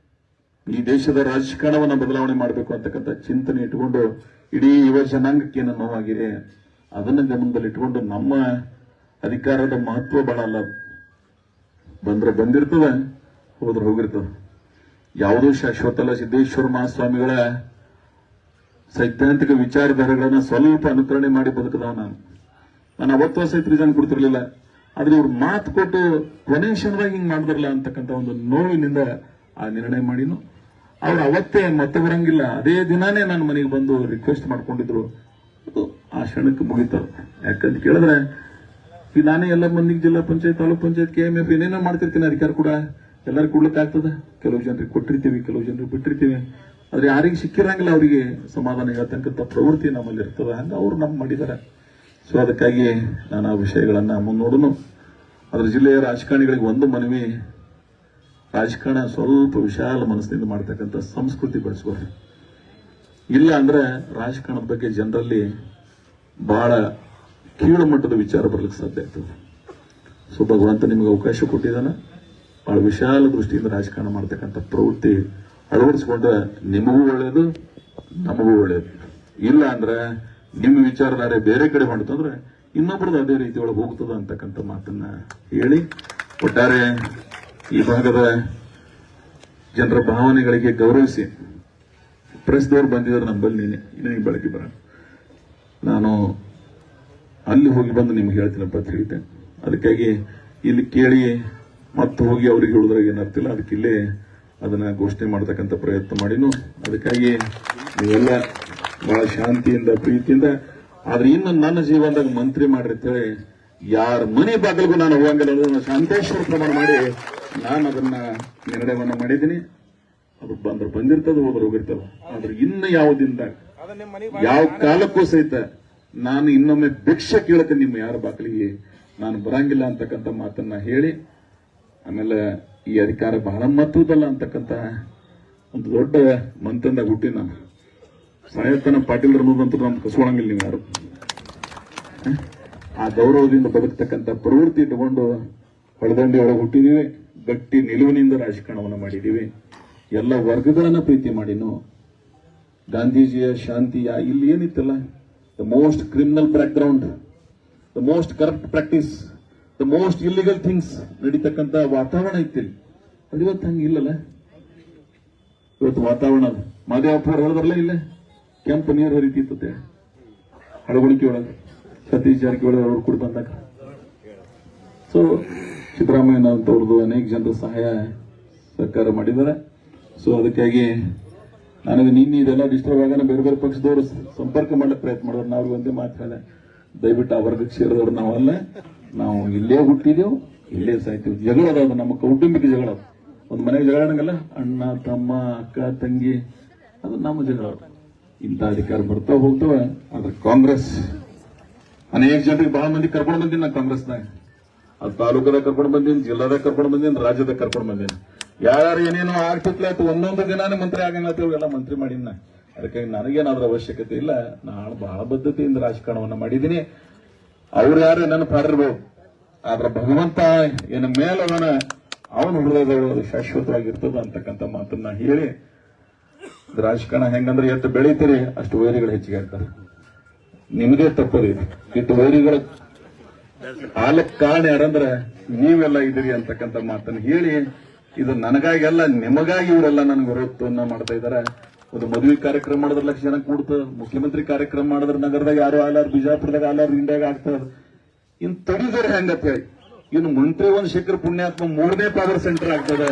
ಈ ದೇಶದ ರಾಜಕಾರಣವನ್ನ ಬದಲಾವಣೆ ಮಾಡಬೇಕು ಅಂತಕ್ಕಂಥ ಚಿಂತನೆ ಇಟ್ಟುಕೊಂಡು ಇಡೀ ಯುವ ಜನಾಂಗಕ್ಕೆ ಏನು ನೋವಾಗಿದೆ ಅದನ್ನ ಗಮನದಲ್ಲಿ ಇಟ್ಕೊಂಡು ನಮ್ಮ ಅಧಿಕಾರದ ಮಹತ್ವ ಬಹಳ ಅಲ್ಲ. ಬಂದ್ರೆ ಬಂದಿರ್ತದ, ಹೋದ್ರೆ ಹೋಗಿರ್ತದ. ಯಾವುದೂ ಶಾಶ್ವತ ಅಲ್ಲ. ಸಿದ್ದೇಶ್ವರ ಮಹಾಸ್ವಾಮಿಗಳ ಸೈದ್ಧಾಂತಿಕ ವಿಚಾರಧಾರೆಗಳನ್ನ ಸ್ವಲ್ಪ ಅನುಕರಣೆ ಮಾಡಿ ಬದುಕದವ ನಾನು ಅವತ್ತು ಸಹಿತ ರೀಸನ್ ಕೊಡ್ತಿರ್ಲಿಲ್ಲ. ಆದ್ರೆ ಇವ್ರು ಮಾತು ಕೊಟ್ಟು ಕೊನೆ ಕ್ಷಣದಾಗ ಹಿಂಗ್ ಮಾಡಿದ್ರಲ್ಲ ಅಂತಕ್ಕಂಥ ಒಂದು ನೋವಿನಿಂದ ಆ ನಿರ್ಣಯ ಮಾಡಿನು. ಅವ್ರು ಅವತ್ತೇ ಮತ್ತೆ ಬರಂಗಿಲ್ಲ, ಅದೇ ದಿನಾನೇ ನನ್ನ ಮನೆಗೆ ಬಂದು ರಿಕ್ವೆಸ್ಟ್ ಮಾಡ್ಕೊಂಡಿದ್ರು. ಅದು ಆ ಕ್ಷಣಕ್ಕೆ ಮುಗಿತಾರೆ. ಯಾಕಂತ ಕೇಳಿದ್ರೆ ಈಗ ನಾನೇ ಎಲ್ಲ ಮಂದಿಗೆ ಜಿಲ್ಲಾ ಪಂಚಾಯತ್, ತಾಲೂಕ್ ಪಂಚಾಯತ್, KMF ಏನೇನೋ ಮಾಡ್ತಿರ್ತೀನಿ. ಅಧಿಕಾರ ಕೂಡ ಎಲ್ಲರೂ ಕೊಡ್ಲಿಕ್ಕೆ ಆಗ್ತದ. ಕೆಲವು ಜನರಿಗೆ ಕೊಟ್ಟಿರ್ತೀವಿ, ಕೆಲವು ಜನರಿಗೆ ಬಿಟ್ಟಿರ್ತೀವಿ. ಆದ್ರೆ ಯಾರಿಗೆ ಸಿಕ್ಕಿರಂಗಿಲ್ಲ ಅವರಿಗೆ ಸಮಾಧಾನ ಹೇಳ್ತಕ್ಕಂಥ ಪ್ರವೃತ್ತಿ ನಮ್ಮಲ್ಲಿ ಇರ್ತದ. ಹಂಗ ಅವ್ರು ನಮ್ಮ ಮಾಡಿದ್ದಾರೆ. ಸೊ ಅದಕ್ಕಾಗಿ ನಾನು ಆ ವಿಷಯಗಳನ್ನ ಮುನ್ನೋಡನು. ಅದ್ರ ಜಿಲ್ಲೆಯ ರಾಜಕಾರಣಿಗಳಿಗೆ ಒಂದು ಮನವಿ, ರಾಜಕಾರಣ ಸ್ವಲ್ಪ ವಿಶಾಲ ಮನಸ್ಸಿನಿಂದ ಮಾಡ್ತಕ್ಕಂಥ ಸಂಸ್ಕೃತಿ ಬೆಳೆಸ್ಬೋದು. ಇಲ್ಲ ಅಂದ್ರೆ ರಾಜಕಾರಣದ ಬಗ್ಗೆ ಜನರಲ್ಲಿ ಬಹಳ ಕೀಳು ಮಟ್ಟದ ವಿಚಾರ ಬರ್ಲಿಕ್ಕೆ ಸಾಧ್ಯ ಆಗ್ತದೆ. ಸೊ ಭಗವಂತ ನಿಮಗೆ ಅವಕಾಶ ಕೊಟ್ಟಿದ್ದಾನೆ. ಬಹಳ ವಿಶಾಲ ದೃಷ್ಟಿಯಿಂದ ರಾಜಕಾರಣ ಮಾಡ್ತಕ್ಕಂಥ ಪ್ರವೃತ್ತಿ ಅಳವಡಿಸಿಕೊಂಡ್ರೆ ನಿಮಗೂ ಒಳ್ಳೇದು, ನಮಗೂ ಒಳ್ಳೇದು. ಇಲ್ಲ ಅಂದ್ರೆ ನಿಮ್ಮ ವಿಚಾರಧಾರೆ ಬೇರೆ ಕಡೆ ಮಾಡ್ತಂದ್ರೆ ಇನ್ನೊಬ್ಬರದ್ದು ಅದೇ ರೀತಿ ಒಳಗೆ ಹೋಗ್ತದ ಅಂತಕ್ಕಂಥ ಮಾತನ್ನ ಹೇಳಿ, ಒಟ್ಟಾರೆ ಈ ಭಾಗದ ಜನರ ಭಾವನೆಗಳಿಗೆ ಗೌರವಿಸಿ ಪ್ರೆಸ್ದವ್ರು ಬಂದಿದ್ದಾರೆ ನಂಬಲ್ಲಿ ನೀನೆ ಬೆಳಗ್ಗೆ ಬರ, ನಾನು ಅಲ್ಲಿ ಹೋಗಿ ಬಂದು ನಿಮ್ಗೆ ಹೇಳ್ತೀನಪ್ಪ ಅಂತ ಹೇಳ್ತೇನೆ. ಅದಕ್ಕಾಗಿ ಇಲ್ಲಿ ಕೇಳಿ ಮತ್ತೆ ಹೋಗಿ ಅವ್ರಿಗೆ ಹೇಳಿದ್ರಾಗ ಏನರ್ತಿಲ್ಲ. ಅದಕ್ಕೆ ಇಲ್ಲೇ ಅದನ್ನ ಘೋಷಣೆ ಮಾಡತಕ್ಕಂಥ ಪ್ರಯತ್ನ ಮಾಡಿನು. ಅದಕ್ಕಾಗಿ ನೀವೆಲ್ಲ ಬಹಳ ಶಾಂತಿಯಿಂದ ಪ್ರೀತಿಯಿಂದ, ಆದ್ರೆ ಇನ್ನು ನನ್ನ ಜೀವನದಾಗ ಮಂತ್ರಿ ಮಾಡ್ರಿ ಅಂತೇಳಿ ಯಾರ ಮನೆ ಬಾಗಿಲಿಗೂ ನಾನು ಹೋಗಂಗಿಲ್ಲ. ಅದನ್ನ ಶಾಂತೇಶ್ವರ ಪ್ರಮಾಣ ಮಾಡಿ ನಾನು ಅದನ್ನ ನಿರ್ಣಯವನ್ನ ಮಾಡಿದ್ದೀನಿ. ಅದು ಬಂದ್ರೆ ಬಂದಿರ್ತದ, ಹೋದ್ರೆ ಹೋಗಿರ್ತದ. ಆದ್ರೆ ಇನ್ನು ಯಾವುದಿಂದ ಯಾವ ಕಾಲಕ್ಕೂ ಸಹಿತ ನಾನು ಇನ್ನೊಮ್ಮೆ ಭಿಕ್ಷೆ ಕೇಳಕ್ಕೆ ನಿಮ್ಮ ಯಾರ ಬಾಗಿಲಿಗೆ ನಾನು ಬರಂಗಿಲ್ಲ ಅಂತಕ್ಕಂಥ ಮಾತನ್ನ ಹೇಳಿ, ಆಮೇಲೆ ಈ ಅಧಿಕಾರ ಬಹಳ ಮಹತ್ವದಲ್ಲ ಅಂತಕ್ಕಂಥ ಒಂದು ದೊಡ್ಡ ಮಂತಂದಾಗ ಹುಟ್ಟಿ ನಾನು ಸಾಯತನ ಪಾಟೀಲ್ ಅನ್ನೋದಂತೂ ನಮ್ಗೆ ಕಸ್ಕೊಳಂಗಿಲ್ಲ. ನೀವು ಯಾರು ಆ ಗೌರವದಿಂದ ಬದುಕ್ತಕ್ಕಂಥ ಪ್ರವೃತ್ತಿ ಇಟ್ಟುಕೊಂಡು ಹೊಳದಂಡಿ ಒಳಗೆ ಹುಟ್ಟಿದೀವಿ. ಗಟ್ಟಿ ನಿಲುವಿನಿಂದ ರಾಜಕಾರಣವನ್ನು ಮಾಡಿದೀವಿ. ಎಲ್ಲ ವರ್ಗಗಳನ್ನ ಪ್ರೀತಿ ಮಾಡಿನು. ಗಾಂಧೀಜಿಯ ಶಾಂತಿಯ ಇಲ್ಲಿ ಏನಿತ್ತಲ್ಲ, the most criminal background, the most corrupt practice, the most illegal things ನಡೀತಕ್ಕಂಥ ವಾತಾವರಣ ಇತ್ತಿಲ್ಲ. ಅದು ಇವತ್ತು ಹಂಗಿಲ್ಲಲ್ಲ. ಇವತ್ತು ವಾತಾವರಣ ಮಾದೇವಪ್ಪ ಅವ್ರು ಹೇಳಿದ್ರಲ್ಲ, ಇಲ್ಲೇ ಕೆಂಪು ನೀರು ಹರಿತಿರ್ತದೆ ಹಡಗುಣಿಕೆ ಒಳಗೆ. ಸತೀಶ್ ಜಾರಕಿಹೊಳಿ ಅವರು ಕೂಡ ಬಂದಾಗ ಸೊ ಸಿದ್ದರಾಮಯ್ಯ ಅಂತವ್ರದ್ದು ಅನೇಕ ಜನರ ಸಹಾಯ ಸರ್ಕಾರ ಮಾಡಿದ್ದಾರೆ. ಸೊ ಅದಕ್ಕಾಗಿ ನನಗೆ ನಿನ್ನೆ ಇದೆಲ್ಲ ಡಿಸ್ಟರ್ಬ್ ಆಗೋಣ ಬೇರೆ ಬೇರೆ ಪಕ್ಷದವರು ಸಂಪರ್ಕ ಮಾಡಕ್ಕೆ ಪ್ರಯತ್ನ ಮಾಡಿದ್ರೆ ನಾವು ಒಂದೇ ಮಾತು ಹೇಳ, ದಯವಿಟ್ಟು ಆ ವರ್ಗಕ್ಕೆ ಸೇರಿದವರು ನಾವಲ್ಲ. ನಾವು ಇಲ್ಲೇ ಹುಟ್ಟಿದೆವು, ಇಲ್ಲೇ ಸಾಯ್ತೀವಿ. ಜಗಳ ಅದ, ನಮ್ಮ ಕೌಟುಂಬಿಕ ಜಗಳ. ಒಂದು ಮನೆಗೆ ಜಗಳ ಆಗಲ್ಲ, ಅಣ್ಣ ತಮ್ಮ ಅಕ್ಕ ತಂಗಿ, ಅದು ನಮ್ಮ ಜಗಳ. ಇಂಥ ಅಧಿಕಾರ ಬರ್ತಾ ಹೋಗ್ತವೆ. ಆದ್ರೆ ಕಾಂಗ್ರೆಸ್ ಅನೇಕ ಜನರಿಗೆ ಬಹಳ ಮಂದಿ ಕರ್ಕೊಂಡು ಬಂದೀನಿ ನಾನು ಕಾಂಗ್ರೆಸ್ನಾಗ. ಅದು ತಾಲೂಕದಾಗ ಕರ್ಕೊಂಡು ಬಂದೀನಿ, ಜಿಲ್ಲಾದಾಗ ಕರ್ಕೊಂಡು ಬಂದೀನಿ, ರಾಜ್ಯದಾಗ ಕರ್ಕೊಂಡು ಬಂದೀನಿ. ಯಾರು ಏನೇನೋ ಆಗ್ತಿತ್ಲಾಯ್ತು, ಒಂದೊಂದು ದಿನಾನೇ ಮಂತ್ರಿ ಆಗಂಗತ್ತೆ, ಎಲ್ಲ ಮಂತ್ರಿ ಮಾಡಿನ. ಅದಕ್ಕಾಗಿ ನನಗೇನಾದ್ರೂ ಅವಶ್ಯಕತೆ ಇಲ್ಲ. ನಾನು ಬಹಳ ಬದ್ಧತೆಯಿಂದ ರಾಜಕಾರಣವನ್ನ ಮಾಡಿದ್ದೀನಿ. ಅವ್ರು ಯಾರು ನನ್ನ ಪಾಡಿರ್ಬೋದು, ಆದ್ರೆ ಭಗವಂತ ಏನ ಮೇಲವನ ಅವನು ಹೃದಯದ ಶಾಶ್ವತವಾಗಿರ್ತದ ಅಂತಕ್ಕಂಥ ಮಾತನ್ನ ಹೇಳಿ, ರಾಜಕಾರಣ ಹೆಂಗಂದ್ರೆ ಎಷ್ಟು ಬೆಳೀತೀರಿ ಅಷ್ಟು ವೈರಿಗಳು ಹೆಚ್ಚಿಗೆ ಆಗ್ತಾರೆ. ನಿಮದೇ ತಪ್ಪದಿ ಇಟ್ಟು ವೈರಿಗಳ ಹಾಲಕ್ಕೆ ಕಾರಣ ಯಾರಂದ್ರೆ ನೀವೆಲ್ಲ ಇದ್ದೀರಿ ಅಂತಕ್ಕಂಥ ಮಾತನ್ನು ಹೇಳಿ, ಇದು ನನಗಾಗಿ ಅಲ್ಲ ನಿಮಗಾಗಿ ಇವರೆಲ್ಲ ನನಗೆ ವಿರೋಧವನ್ನ ಮಾಡ್ತಾ ಇದ್ದಾರೆ. ಒಂದು ಮದುವೆ ಕಾರ್ಯಕ್ರಮ ಮಾಡಿದ್ರೆ ಲಕ್ಷ ಜನ ಕೂಡ್ತದ, ಮುಖ್ಯಮಂತ್ರಿ ಕಾರ್ಯಕ್ರಮ ಮಾಡಿದ್ರೆ ನಗರದಾಗ ಯಾರು ಆಲಾರ, ಬಿಜಾಪುರದಾಗ ಆಲಾರ, ಇಂಡಿಯಾಗ ಆಗ್ತದ. ಇನ್ ತಡಿದ್ರೆ ಹೆಂಗತ್ತ ಹೇಳಿ, ಇನ್ನು ಮಂತ್ರಿ ಒಂದು ಶೇಖರ್ ಪುಣ್ಯಾತ್ಮ 3ನೇ ಪವರ್ ಸೆಂಟರ್ ಆಗ್ತದೆ.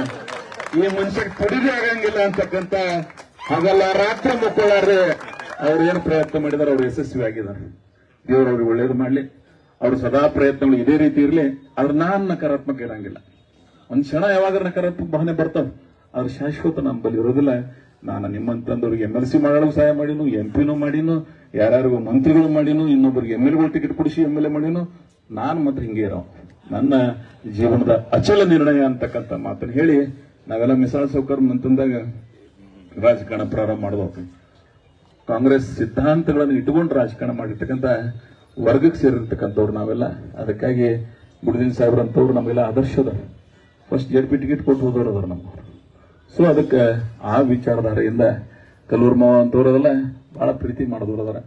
ಈ ಮನುಷ್ಯಕ್ಕೆ ತಡಿದೇ ಆಗಂಗಿಲ್ಲ ಅಂತಕ್ಕಂಥ ಹಾಗಲ್ಲ ರಾತ್ರಿ ಮಕ್ಕಳಾರ್ರೆ ಅವ್ರು ಏನು ಪ್ರಯತ್ನ ಮಾಡಿದಾರೆ, ಅವ್ರು ಯಶಸ್ವಿ ಆಗಿದ್ದಾರೆ. ದೇವರು ಅವ್ರಿಗೆ ಒಳ್ಳೇದು ಮಾಡ್ಲಿ. ಅವ್ರ ಸದಾ ಪ್ರಯತ್ನಗಳು ಇದೇ ರೀತಿ ಇರಲಿ. ಆದ್ರೆ ನಾನು ನಕಾರಾತ್ಮಕ ಇರಂಗಿಲ್ಲ. ಒಂದ್ ಕ್ಷಣ ಯಾವಾಗ ನಕಾರಾತ್ಮಕ ಭಾವನೆ ಬರ್ತಾವ, ಆದ್ರೆ ಶಾಶ್ವತ ನಮ್ಮ ಬಳಿ ಇರೋದಿಲ್ಲ. ನಾನು ನಿಮ್ಮಂತಂದವ್ರಿಗೆ MLC ಮಾಡಲು ಸಹಾಯ ಮಾಡಿನು, MP ಮಾಡಿನು, ಯಾರ್ಯಾರಿಗೂ ಮಂತ್ರಿಗಳು ಮಾಡಿನು, ಇನ್ನೊಬ್ಬರಿಗೆ MLA ಟಿಕೆಟ್ ಕೊಡಿಸಿ MLA ಮಾಡಿನು. ನಾನು ಮಾತ್ರ ಹಿಂಗೆ ಇರೋ ನನ್ನ ಜೀವನದ ಅಚಲ ನಿರ್ಣಯ ಅಂತಕ್ಕಂಥ ಮಾತನ್ನು ಹೇಳಿ, ನಾವೆಲ್ಲ ಮಿಸಾಲ್ ಸೌಕರ್ ಮಂತಂದಾಗ ರಾಜಕಾರಣ ಪ್ರಾರಂಭ ಮಾಡೋದು. ಕಾಂಗ್ರೆಸ್ ಸಿದ್ಧಾಂತಗಳನ್ನು ಇಟ್ಟುಕೊಂಡು ರಾಜಕಾರಣ ಮಾಡಿರ್ತಕ್ಕಂಥ ವರ್ಗಕ್ಕೆ ಸೇರಿರ್ತಕ್ಕಂಥವ್ರು ನಾವೆಲ್ಲ. ಅದಕ್ಕಾಗಿ ಗುರುದೀನ್ ಸಾಹೇಬ್ರಂತವ್ರು ನಮಗೆಲ್ಲ ಆದರ್ಶದ. ಫಸ್ಟ್ JP ಟಿಕೆಟ್ ಕೊಟ್ಟು ಹೋದವ್ರು ಅದಾರ ನಮ್ಮವ್ರು. ಸೊ ಅದಕ್ಕೆ ಆ ವಿಚಾರಧಾರೆಯಿಂದ ಕಲ್ಲೂರು ಮಾವ ಅಂತವ್ರದೆಲ್ಲ ಬಹಳ ಪ್ರೀತಿ ಮಾಡಿದವ್ರದಾರ.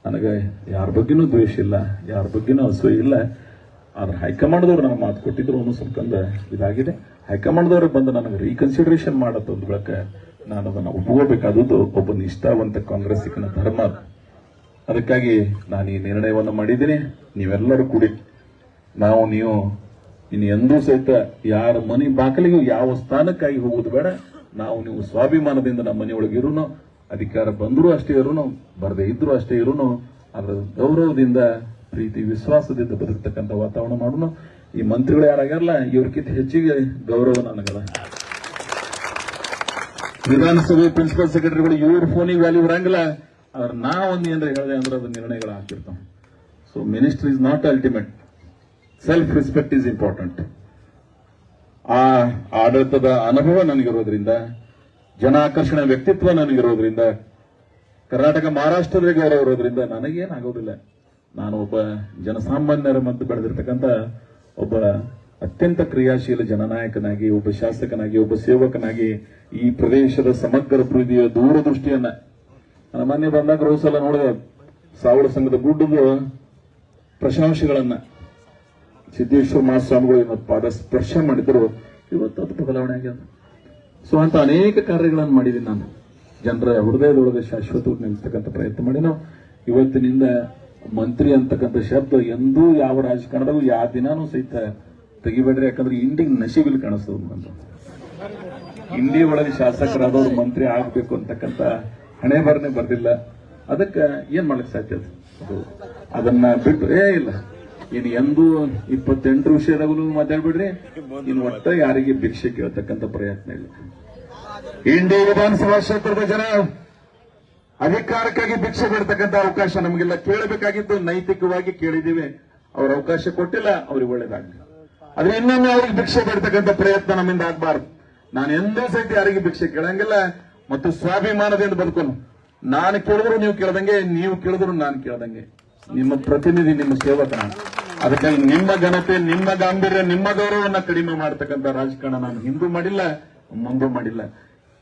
ನನಗೆ ಯಾರ ಬಗ್ಗೆನೂ ದ್ವೇಷ ಇಲ್ಲ, ಯಾರ ಬಗ್ಗೆನೂ ಅಸೂಯೆ ಇಲ್ಲ. ಆದ್ರೆ ಹೈಕಮಾಂಡ್ದವ್ರು ನನಗೆ ಮಾತು ಕೊಟ್ಟಿದ್ರು ಅನ್ನೋ ಸ್ವಲ್ಪ ಇದಾಗಿದೆ. ಹೈಕಮಾಂಡ್ದವ್ರು ಬಂದು ನನಗೆ ರೀಕನ್ಸಿಡರೇಷನ್ ಮಾಡತ್ತಂದ ಬಳಕ ನಾನು ಅದನ್ನು ಒಪ್ಕೋಬೇಕಾದದ್ದು ಒಬ್ಬ ನಿಷ್ಠಾವಂತ ಕಾಂಗ್ರೆಸ್ಸಿಗನ ಧರ್ಮ. ಅದಕ್ಕಾಗಿ ನಾನು ಈ ನಿರ್ಣಯವನ್ನು ಮಾಡಿದ್ದೀನಿ. ನೀವೆಲ್ಲರೂ ಕೂಡಿ ನೀವು ಇನ್ನು ಎಂದೂ ಸಹಿತ ಯಾರ ಮನೆ ಬಾಕಲಿಗೂ ಯಾವ ಸ್ಥಾನಕ್ಕಾಗಿ ಹೋಗುವುದು ಬೇಡ. ನೀವು ಸ್ವಾಭಿಮಾನದಿಂದ ನಮ್ಮ ಮನೆಯೊಳಗೆ ಇರೋನು, ಅಧಿಕಾರ ಬಂದರೂ ಅಷ್ಟೇ ಇರೋನು, ಬರದೇ ಇದ್ರೂ ಅಷ್ಟೇ ಇರೋನು, ಅದರ ಗೌರವದಿಂದ ಪ್ರೀತಿ ವಿಶ್ವಾಸದಿಂದ ಬದುಕ್ತಕ್ಕಂಥ ವಾತಾವರಣ ಮಾಡೋಣ. ಈ ಮಂತ್ರಿಗಳು ಯಾರಾಗ್ಯಾರಲ್ಲ ಇವ್ರಕ್ಕಿಂತ ಹೆಚ್ಚಿಗೆ ಗೌರವ ನನಗದ. ವಿಧಾನಸಭೆ ಪ್ರಿನ್ಸಿಪಲ್ ಸೆಕ್ರೆಟರಿಗಳು ಇವ್ರ ಫೋನಿಗೆ ವ್ಯಾಲ್ಯೂ ಬರಂಗಿಲ್ಲ. ಆದ್ರೆ ನಾವೊಂದು ಏನಾರ ಹೇಳಿದೆ ಅಂದ್ರೆ ಅದು ನಿರ್ಣಯಗಳು ಆಗ್ತಿರ್ತಾವ. So minister is not ultimate, self respect is important. ಆ ಆಡಳಿತದ ಅನುಭವ ನನಗಿರೋದ್ರಿಂದ, ಜನ ಆಕರ್ಷಣೆ ವ್ಯಕ್ತಿತ್ವ ನನಗಿರೋದ್ರಿಂದ, ಕರ್ನಾಟಕ ಮಹಾರಾಷ್ಟ್ರದ ಗೌರವ ಇರೋದ್ರಿಂದ ನನಗೇನಾಗೋದಿಲ್ಲ. ನಾನು ಒಬ್ಬ ಜನಸಾಮಾನ್ಯರ ಮಧ್ಯೆ ಬೆಳೆದಿರ್ತಕ್ಕಂಥ ಒಬ್ಬ ಅತ್ಯಂತ ಕ್ರಿಯಾಶೀಲ ಜನನಾಯಕನಾಗಿ, ಒಬ್ಬ ಶಾಸಕನಾಗಿ, ಒಬ್ಬ ಸೇವಕನಾಗಿ ಈ ಪ್ರದೇಶದ ಸಮಗ್ರ ಅಭಿವೃದ್ಧಿಯ ದೂರದೃಷ್ಟಿಯನ್ನ ನನ್ನ ಮೊನ್ನೆ ಬಂದಾಗ ರೋಸಲ ನೋಡಿದ ಸಾವಳ ಸಂಘದ ಗುಡ್ಡದ ಪ್ರಶಂಸೆಗಳನ್ನ ಸಿದ್ದೇಶ್ವರ ಮಹಾಸ್ವಾಮಿಗಳು ಇವತ್ತು ಪಾದ ಸ್ಪರ್ಶ ಮಾಡಿದ್ರು. ಇವತ್ತು ಅದು ಬದಲಾವಣೆ ಆಗ್ಯದ. ಸೊ ಅಂತ ಅನೇಕ ಕಾರ್ಯಗಳನ್ನು ಮಾಡಿದ್ದೀನಿ ನಾನು. ಜನರ ಹೃದಯದೊಳಗೆ ಶಾಶ್ವತವಾಗಿ ನಿಲ್ಲಿಸ್ತಕ್ಕಂಥ ಪ್ರಯತ್ನ ಮಾಡಿ ನಾವು ಇವತ್ತಿನಿಂದ ಮಂತ್ರಿ ಅಂತಕ್ಕಂಥ ಶಬ್ದ ಎಂದೂ ಯಾವ ರಾಜಕಾರಣದಲ್ಲೂ ಯಾವ ದಿನಾನೂ ಸಹಿತ ತೆಗಿಬೇಡ್ರಿ. ಯಾಕಂದ್ರೆ ಇಂಡಿಗೆ ನಶೀಬಿಲ್ ಕಾಣಿಸ್ತದ ಬಂದು ಇಂಡಿ ಒಳಗೆ ಶಾಸಕರಾದವ್ರು ಮಂತ್ರಿ ಆಗ್ಬೇಕು ಅಂತಕ್ಕಂಥ ಹಣೆ ಬರನೆ ಬರ್ದಿಲ್ಲ. ಅದಕ್ಕೆ ಏನ್ ಮಾಡ್ಲಿಕ್ಕೆ ಸಾಧ್ಯ ಅದು? ಅದನ್ನ ಬಿಟ್ಟು ಇಲ್ಲ ಇನ್ನು ಎಂದೂ 28 ವಿಷಯದಾಗಲೂ ಮಾತಾಡ್ಬಿಡ್ರಿ. ಇನ್ನು ಒಟ್ಟ ಯಾರಿಗೆ ಭಿಕ್ಷೆ ಕೇಳ್ತಕ್ಕಂಥ ಪ್ರಯತ್ನ ಇಲ್ಲ. ಇಂಡಿ ವಿಧಾನಸಭಾ ಕ್ಷೇತ್ರದ ಜನ ಅಧಿಕಾರಕ್ಕಾಗಿ ಭಿಕ್ಷೆ ಬಿಡ್ತಕ್ಕಂಥ ಅವಕಾಶ ನಮಗಿಲ್ಲ. ಕೇಳಬೇಕಾಗಿದ್ದು ನೈತಿಕವಾಗಿ ಕೇಳಿದ್ದೀವಿ, ಅವ್ರ ಅವಕಾಶ ಕೊಟ್ಟಿಲ್ಲ, ಅವ್ರಿಗೆ ಒಳ್ಳೇದಾಗ್ಲಿ. ಆದ್ರೆ ಇನ್ನೊಮ್ಮೆ ಅವ್ರಿಗೆ ಭಿಕ್ಷೆ ಬಿಡ್ತಕ್ಕಂಥ ಪ್ರಯತ್ನ ನಮ್ಮಿಂದ ಆಗ್ಬಾರ್ದು. ನಾನು ಎಂದೂ ಸಹಿತ ಯಾರಿಗೆ ಭಿಕ್ಷೆ ಕೇಳಂಗಿಲ್ಲ ಮತ್ತು ಸ್ವಾಭಿಮಾನದಿಂದ ಬದುಕೋನು. ನಾನು ಕೇಳಿದ್ರು ನೀವು ಕೇಳ್ದಂಗೆ, ನೀವು ಕೇಳಿದ್ರು ನಾನು ಕೇಳ್ದಂಗೆ. ನಿಮ್ಮ ಪ್ರತಿನಿಧಿ, ನಿಮ್ಮ ಸೇವಕ ನಾನು. ಅದಕ್ಕಾಗಿ ನಿಮ್ಮ ಘನತೆ, ನಿಮ್ಮ ಗಾಂಭೀರ್ಯ, ನಿಮ್ಮ ಗೌರವವನ್ನ ಕಡಿಮೆ ಮಾಡತಕ್ಕಂಥ ರಾಜಕಾರಣ ನಾನು ಹಿಂದೂ ಮಾಡಿಲ್ಲ, ಮುಂದೂ ಮಾಡಿಲ್ಲ.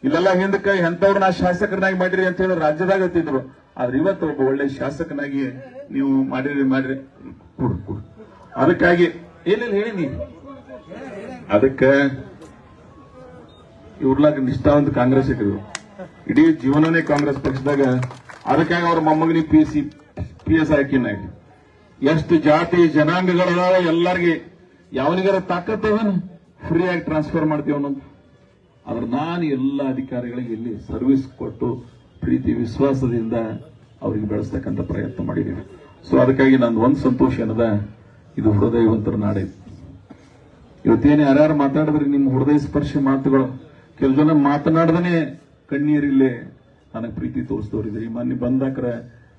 ಇಲ್ಲೆಲ್ಲ ಹಿಂದಕ್ಕೆ ಎಂತವ್ರನ್ನ ಶಾಸಕರನ್ನಾಗಿ ಮಾಡಿರಿ ಅಂತ ಹೇಳಿ ರಾಜ್ಯದಾಗ ಎತ್ತಿದ್ರು. ಆದ್ರೆ ಇವತ್ತು ಒಬ್ಬ ಒಳ್ಳೆ ಶಾಸಕನಾಗಿ ನೀವು ಮಾಡಿರಿ ಕೊಡು. ಅದಕ್ಕಾಗಿ ಏನೇನು ಹೇಳಿ ನೀವು ಅದಕ್ಕೆ ಇವ್ರಲಾಗ ನಿಷ್ಠಾವಂತ ಕಾಂಗ್ರೆಸ್ಸಿಗರು ಇಡೀ ಜೀವನನೇ ಕಾಂಗ್ರೆಸ್ ಪಕ್ಷದಾಗ. ಅದಕ್ಕಾಗಿ ಅವ್ರ ಮೊಮ್ಮಗನಿ PS ಹಾಕಿನ ಎಷ್ಟು ಜಾತಿ ಜನಾಂಗಗಳದಾವ ಎಲ್ಲರಿಗೆ ಯಾವನಿಗಾರ ತಾಕತ್ತವನು ಫ್ರೀ ಆಗಿ ಟ್ರಾನ್ಸ್ಫರ್ ಮಾಡ್ತೀವಿ ಅನ್ನೋದು. ಆದ್ರೆ ನಾನು ಎಲ್ಲ ಅಧಿಕಾರಿಗಳಿಗೆ ಇಲ್ಲಿ ಸರ್ವಿಸ್ ಕೊಟ್ಟು ಪ್ರೀತಿ ವಿಶ್ವಾಸದಿಂದ ಅವ್ರಿಗೆ ಬೆಳೆಸ್ತಕ್ಕಂಥ ಪ್ರಯತ್ನ ಮಾಡಿದ್ದೀವಿ. ಸೊ ಅದಕ್ಕಾಗಿ ನಂದು ಒಂದು ಸಂತೋಷ ಏನದ, ಇದು ಹೃದಯವಂತರ ನಾಡೆ. ಇವತ್ತೇನು ಯಾರ್ಯಾರು ಮಾತಾಡಿದ್ರಿ ನಿಮ್ಮ ಹೃದಯ ಸ್ಪರ್ಶಿ ಮಾತುಗಳು, ಕೆಲವು ಜನ ಮಾತನಾಡದೇ ಕಣ್ಣೀರಿಲ್ಲೇ ನನಗೆ ಪ್ರೀತಿ ತೋರಿಸಿದವರಿದ್ರಿ. ಮೊನ್ನೆ ಬಂದಾಕ್ರ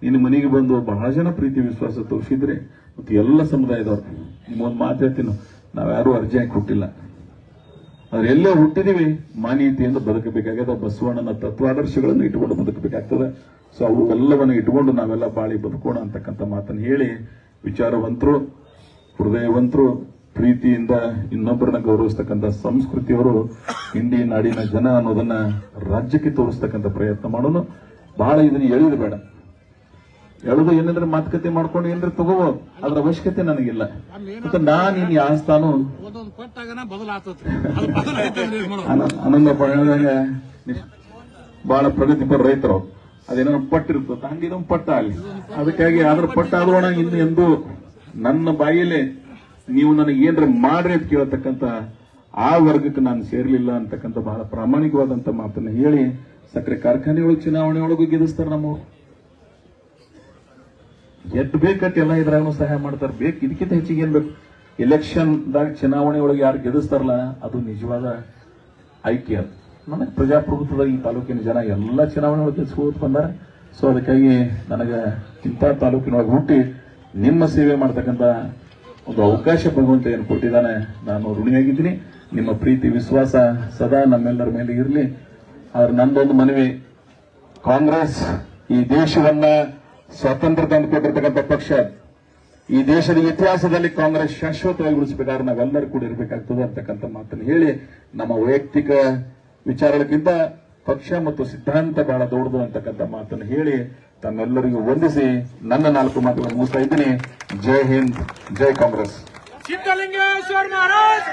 ನಿನ್ನ ಮನೆಗೆ ಬಂದು ಬಹಳ ಜನ ಪ್ರೀತಿ ವಿಶ್ವಾಸ ತೋರಿಸಿದ್ರೆ ಮತ್ತು ಎಲ್ಲ ಸಮುದಾಯದವ್ರು. ನಿಮ್ಮೊಂದು ಮಾತು ಹೇಳ್ತೀನಿ, ನಾವ್ಯಾರೂ ಅರ್ಜಿ ಹಾಕಿ ಹುಟ್ಟಿಲ್ಲ. ಆದ್ರೆ ಎಲ್ಲೇ ಹುಟ್ಟಿದೀವಿ ಮಾನವೀಯತೆಯಿಂದ ಬದುಕಬೇಕಾಗ್ಯದ. ಬಸವಣ್ಣನ ತತ್ವಾದರ್ಶಗಳನ್ನು ಇಟ್ಟುಕೊಂಡು ಬದುಕಬೇಕಾಗ್ತದೆ. ಸೊ ಅವು ಎಲ್ಲವನ್ನು ಇಟ್ಟುಕೊಂಡು ನಾವೆಲ್ಲ ಬಾಳಿ ಬದುಕೋಣ ಅಂತಕ್ಕಂಥ ಮಾತನ್ನು ಹೇಳಿ, ವಿಚಾರವಂತರು, ಹೃದಯವಂತರು, ಪ್ರೀತಿಯಿಂದ ಇನ್ನೊಬ್ಬರನ್ನ ಗೌರವಿಸ್ತಕ್ಕಂಥ ಸಂಸ್ಕೃತಿಯವರು ಇಂಡಿ ನಾಡಿನ ಜನ ಅನ್ನೋದನ್ನ ರಾಜ್ಯಕ್ಕೆ ತೋರಿಸ್ತಕ್ಕಂಥ ಪ್ರಯತ್ನ ಮಾಡೋಣ. ಬಹಳ ಇದನ್ನ ಎಳೆದು ಬೇಡ, ಎಳೆದು ಏನಾದ್ರೆ ಮಾತುಕತೆ ಮಾಡ್ಕೊಂಡು ಏನಾದ್ರೆ ತಗೋಬಹುದು, ಅದ್ರ ಅವಶ್ಯಕತೆ ನನಗಿಲ್ಲ. ಮತ್ತೆ ನಾನು ಇನ್ ಯಾವ ಸ್ಥಾನ ಆನಂದಪ್ಪ ಹೇಳಿದಾಗ ಬಹಳ ಪ್ರಗತಿಪರ ರೈತರು ಅದೇನೋ ಪಟ್ಟಿರ್ತದೆ, ಹಂಗೇನೋ ಪಟ್ಟ ಅಲ್ಲಿ. ಅದಕ್ಕಾಗಿ ಅದ್ರ ಪಟ್ಟ ಆದ್ರೋಣ ಇನ್ನು ಎಂದು ನನ್ನ ಬಾಯಿಲೆ ನೀವು ನನಗೆ ಏನ್ರ ಮಾಡ್ರಿ ಅಂತ ಕೇಳತಕ್ಕಂಥ ಆ ವರ್ಗಕ್ಕೆ ನಾನು ಸೇರ್ಲಿಲ್ಲ ಅಂತಕ್ಕಂಥ ಬಹಳ ಪ್ರಾಮಾಣಿಕವಾದಂತ ಮಾತನ್ನ ಹೇಳಿ, ಸಕ್ಕರೆ ಕಾರ್ಖಾನೆಗಳು ಚುನಾವಣೆ ಒಳಗೂ ಗೆಲ್ಲಿಸ್ತಾರೆ. ನಮ್ಮವ್ರು ಎದ್ದು ಬೇಕಟ್ಟು ಎಲ್ಲ ಇದ್ರಾಗೂ ಸಹಾಯ ಮಾಡ್ತಾರೆ. ಬೇಕು ಇದಕ್ಕಿಂತ ಹೆಚ್ಚಿಗೆ ಏನ್ ಬೇಕು? ಎಲೆಕ್ಷನ್ದಾಗ ಚುನಾವಣೆ ಒಳಗೆ ಯಾರು ಗೆಲ್ಲಿಸ್ತಾರಲ್ಲ ಅದು ನಿಜವಾದ ಆಯ್ಕೆ. ಅದು ನನಗೆ ಪ್ರಜಾಪ್ರಭುತ್ವದ ಈ ತಾಲೂಕಿನ ಜನ ಎಲ್ಲ ಚುನಾವಣೆ ಒಳಗೆ ಗೆಲ್ಸ್ಕೋತ ಬಂದಾರೆ. ಸೊ ಅದಕ್ಕಾಗಿ ನನಗೆ ಇಂಥ ತಾಲೂಕಿನೊಳಗೆ ಹುಟ್ಟಿ ನಿಮ್ಮ ಸೇವೆ ಮಾಡ್ತಕ್ಕಂಥ ಒಂದು ಅವಕಾಶ ಭಗವಂತ ಏನು ಕೊಟ್ಟಿದ್ದಾನೆ, ನಾನು ಋಣಿಯಾಗಿದ್ದೀನಿ. ನಿಮ್ಮ ಪ್ರೀತಿ ವಿಶ್ವಾಸ ಸದಾ ನಮ್ಮೆಲ್ಲರ ಮೇಲೆ ಇರಲಿ. ಆದ್ರೆ ನಂದೊಂದು ಮನವಿ, ಕಾಂಗ್ರೆಸ್ ಈ ದೇಶವನ್ನ ಸ್ವಾತಂತ್ರ್ಯ ತಂದುಕೊಟ್ಟಿರ್ತಕ್ಕಂಥ ಪಕ್ಷ. ಈ ದೇಶದ ಇತಿಹಾಸದಲ್ಲಿ ಕಾಂಗ್ರೆಸ್ ಶಾಶ್ವತವಾಗಿ ಉಳಿಸಬೇಕಾದ್ರೆ ನಾವೆಲ್ಲರೂ ಕೂಡ ಇರಬೇಕಾಗ್ತದೆ ಅಂತಕ್ಕಂಥ ಮಾತನ್ನು ಹೇಳಿ, ನಮ್ಮ ವೈಯಕ್ತಿಕ ವಿಚಾರಗಳಿಗಿಂತ ಪಕ್ಷ ಮತ್ತು ಸಿದ್ಧಾಂತ ಬಹಳ ದೊಡ್ಡದು ಅಂತಕ್ಕಂಥ ಮಾತನ್ನು ಹೇಳಿ ತಮ್ಮೆಲ್ಲರಿಗೂ ವಂದಿಸಿ ನನ್ನ 4 ಮಾತುಗಳನ್ನು ಮುಗಿಸ್ತಾ ಇದ್ದೀನಿ. ಜೈ ಹಿಂದ್, ಜೈ ಕಾಂಗ್ರೆಸ್. ಸಿದ್ಧಲಿಂಗೇಶ್ವರ ಮಹಾರಾಜ್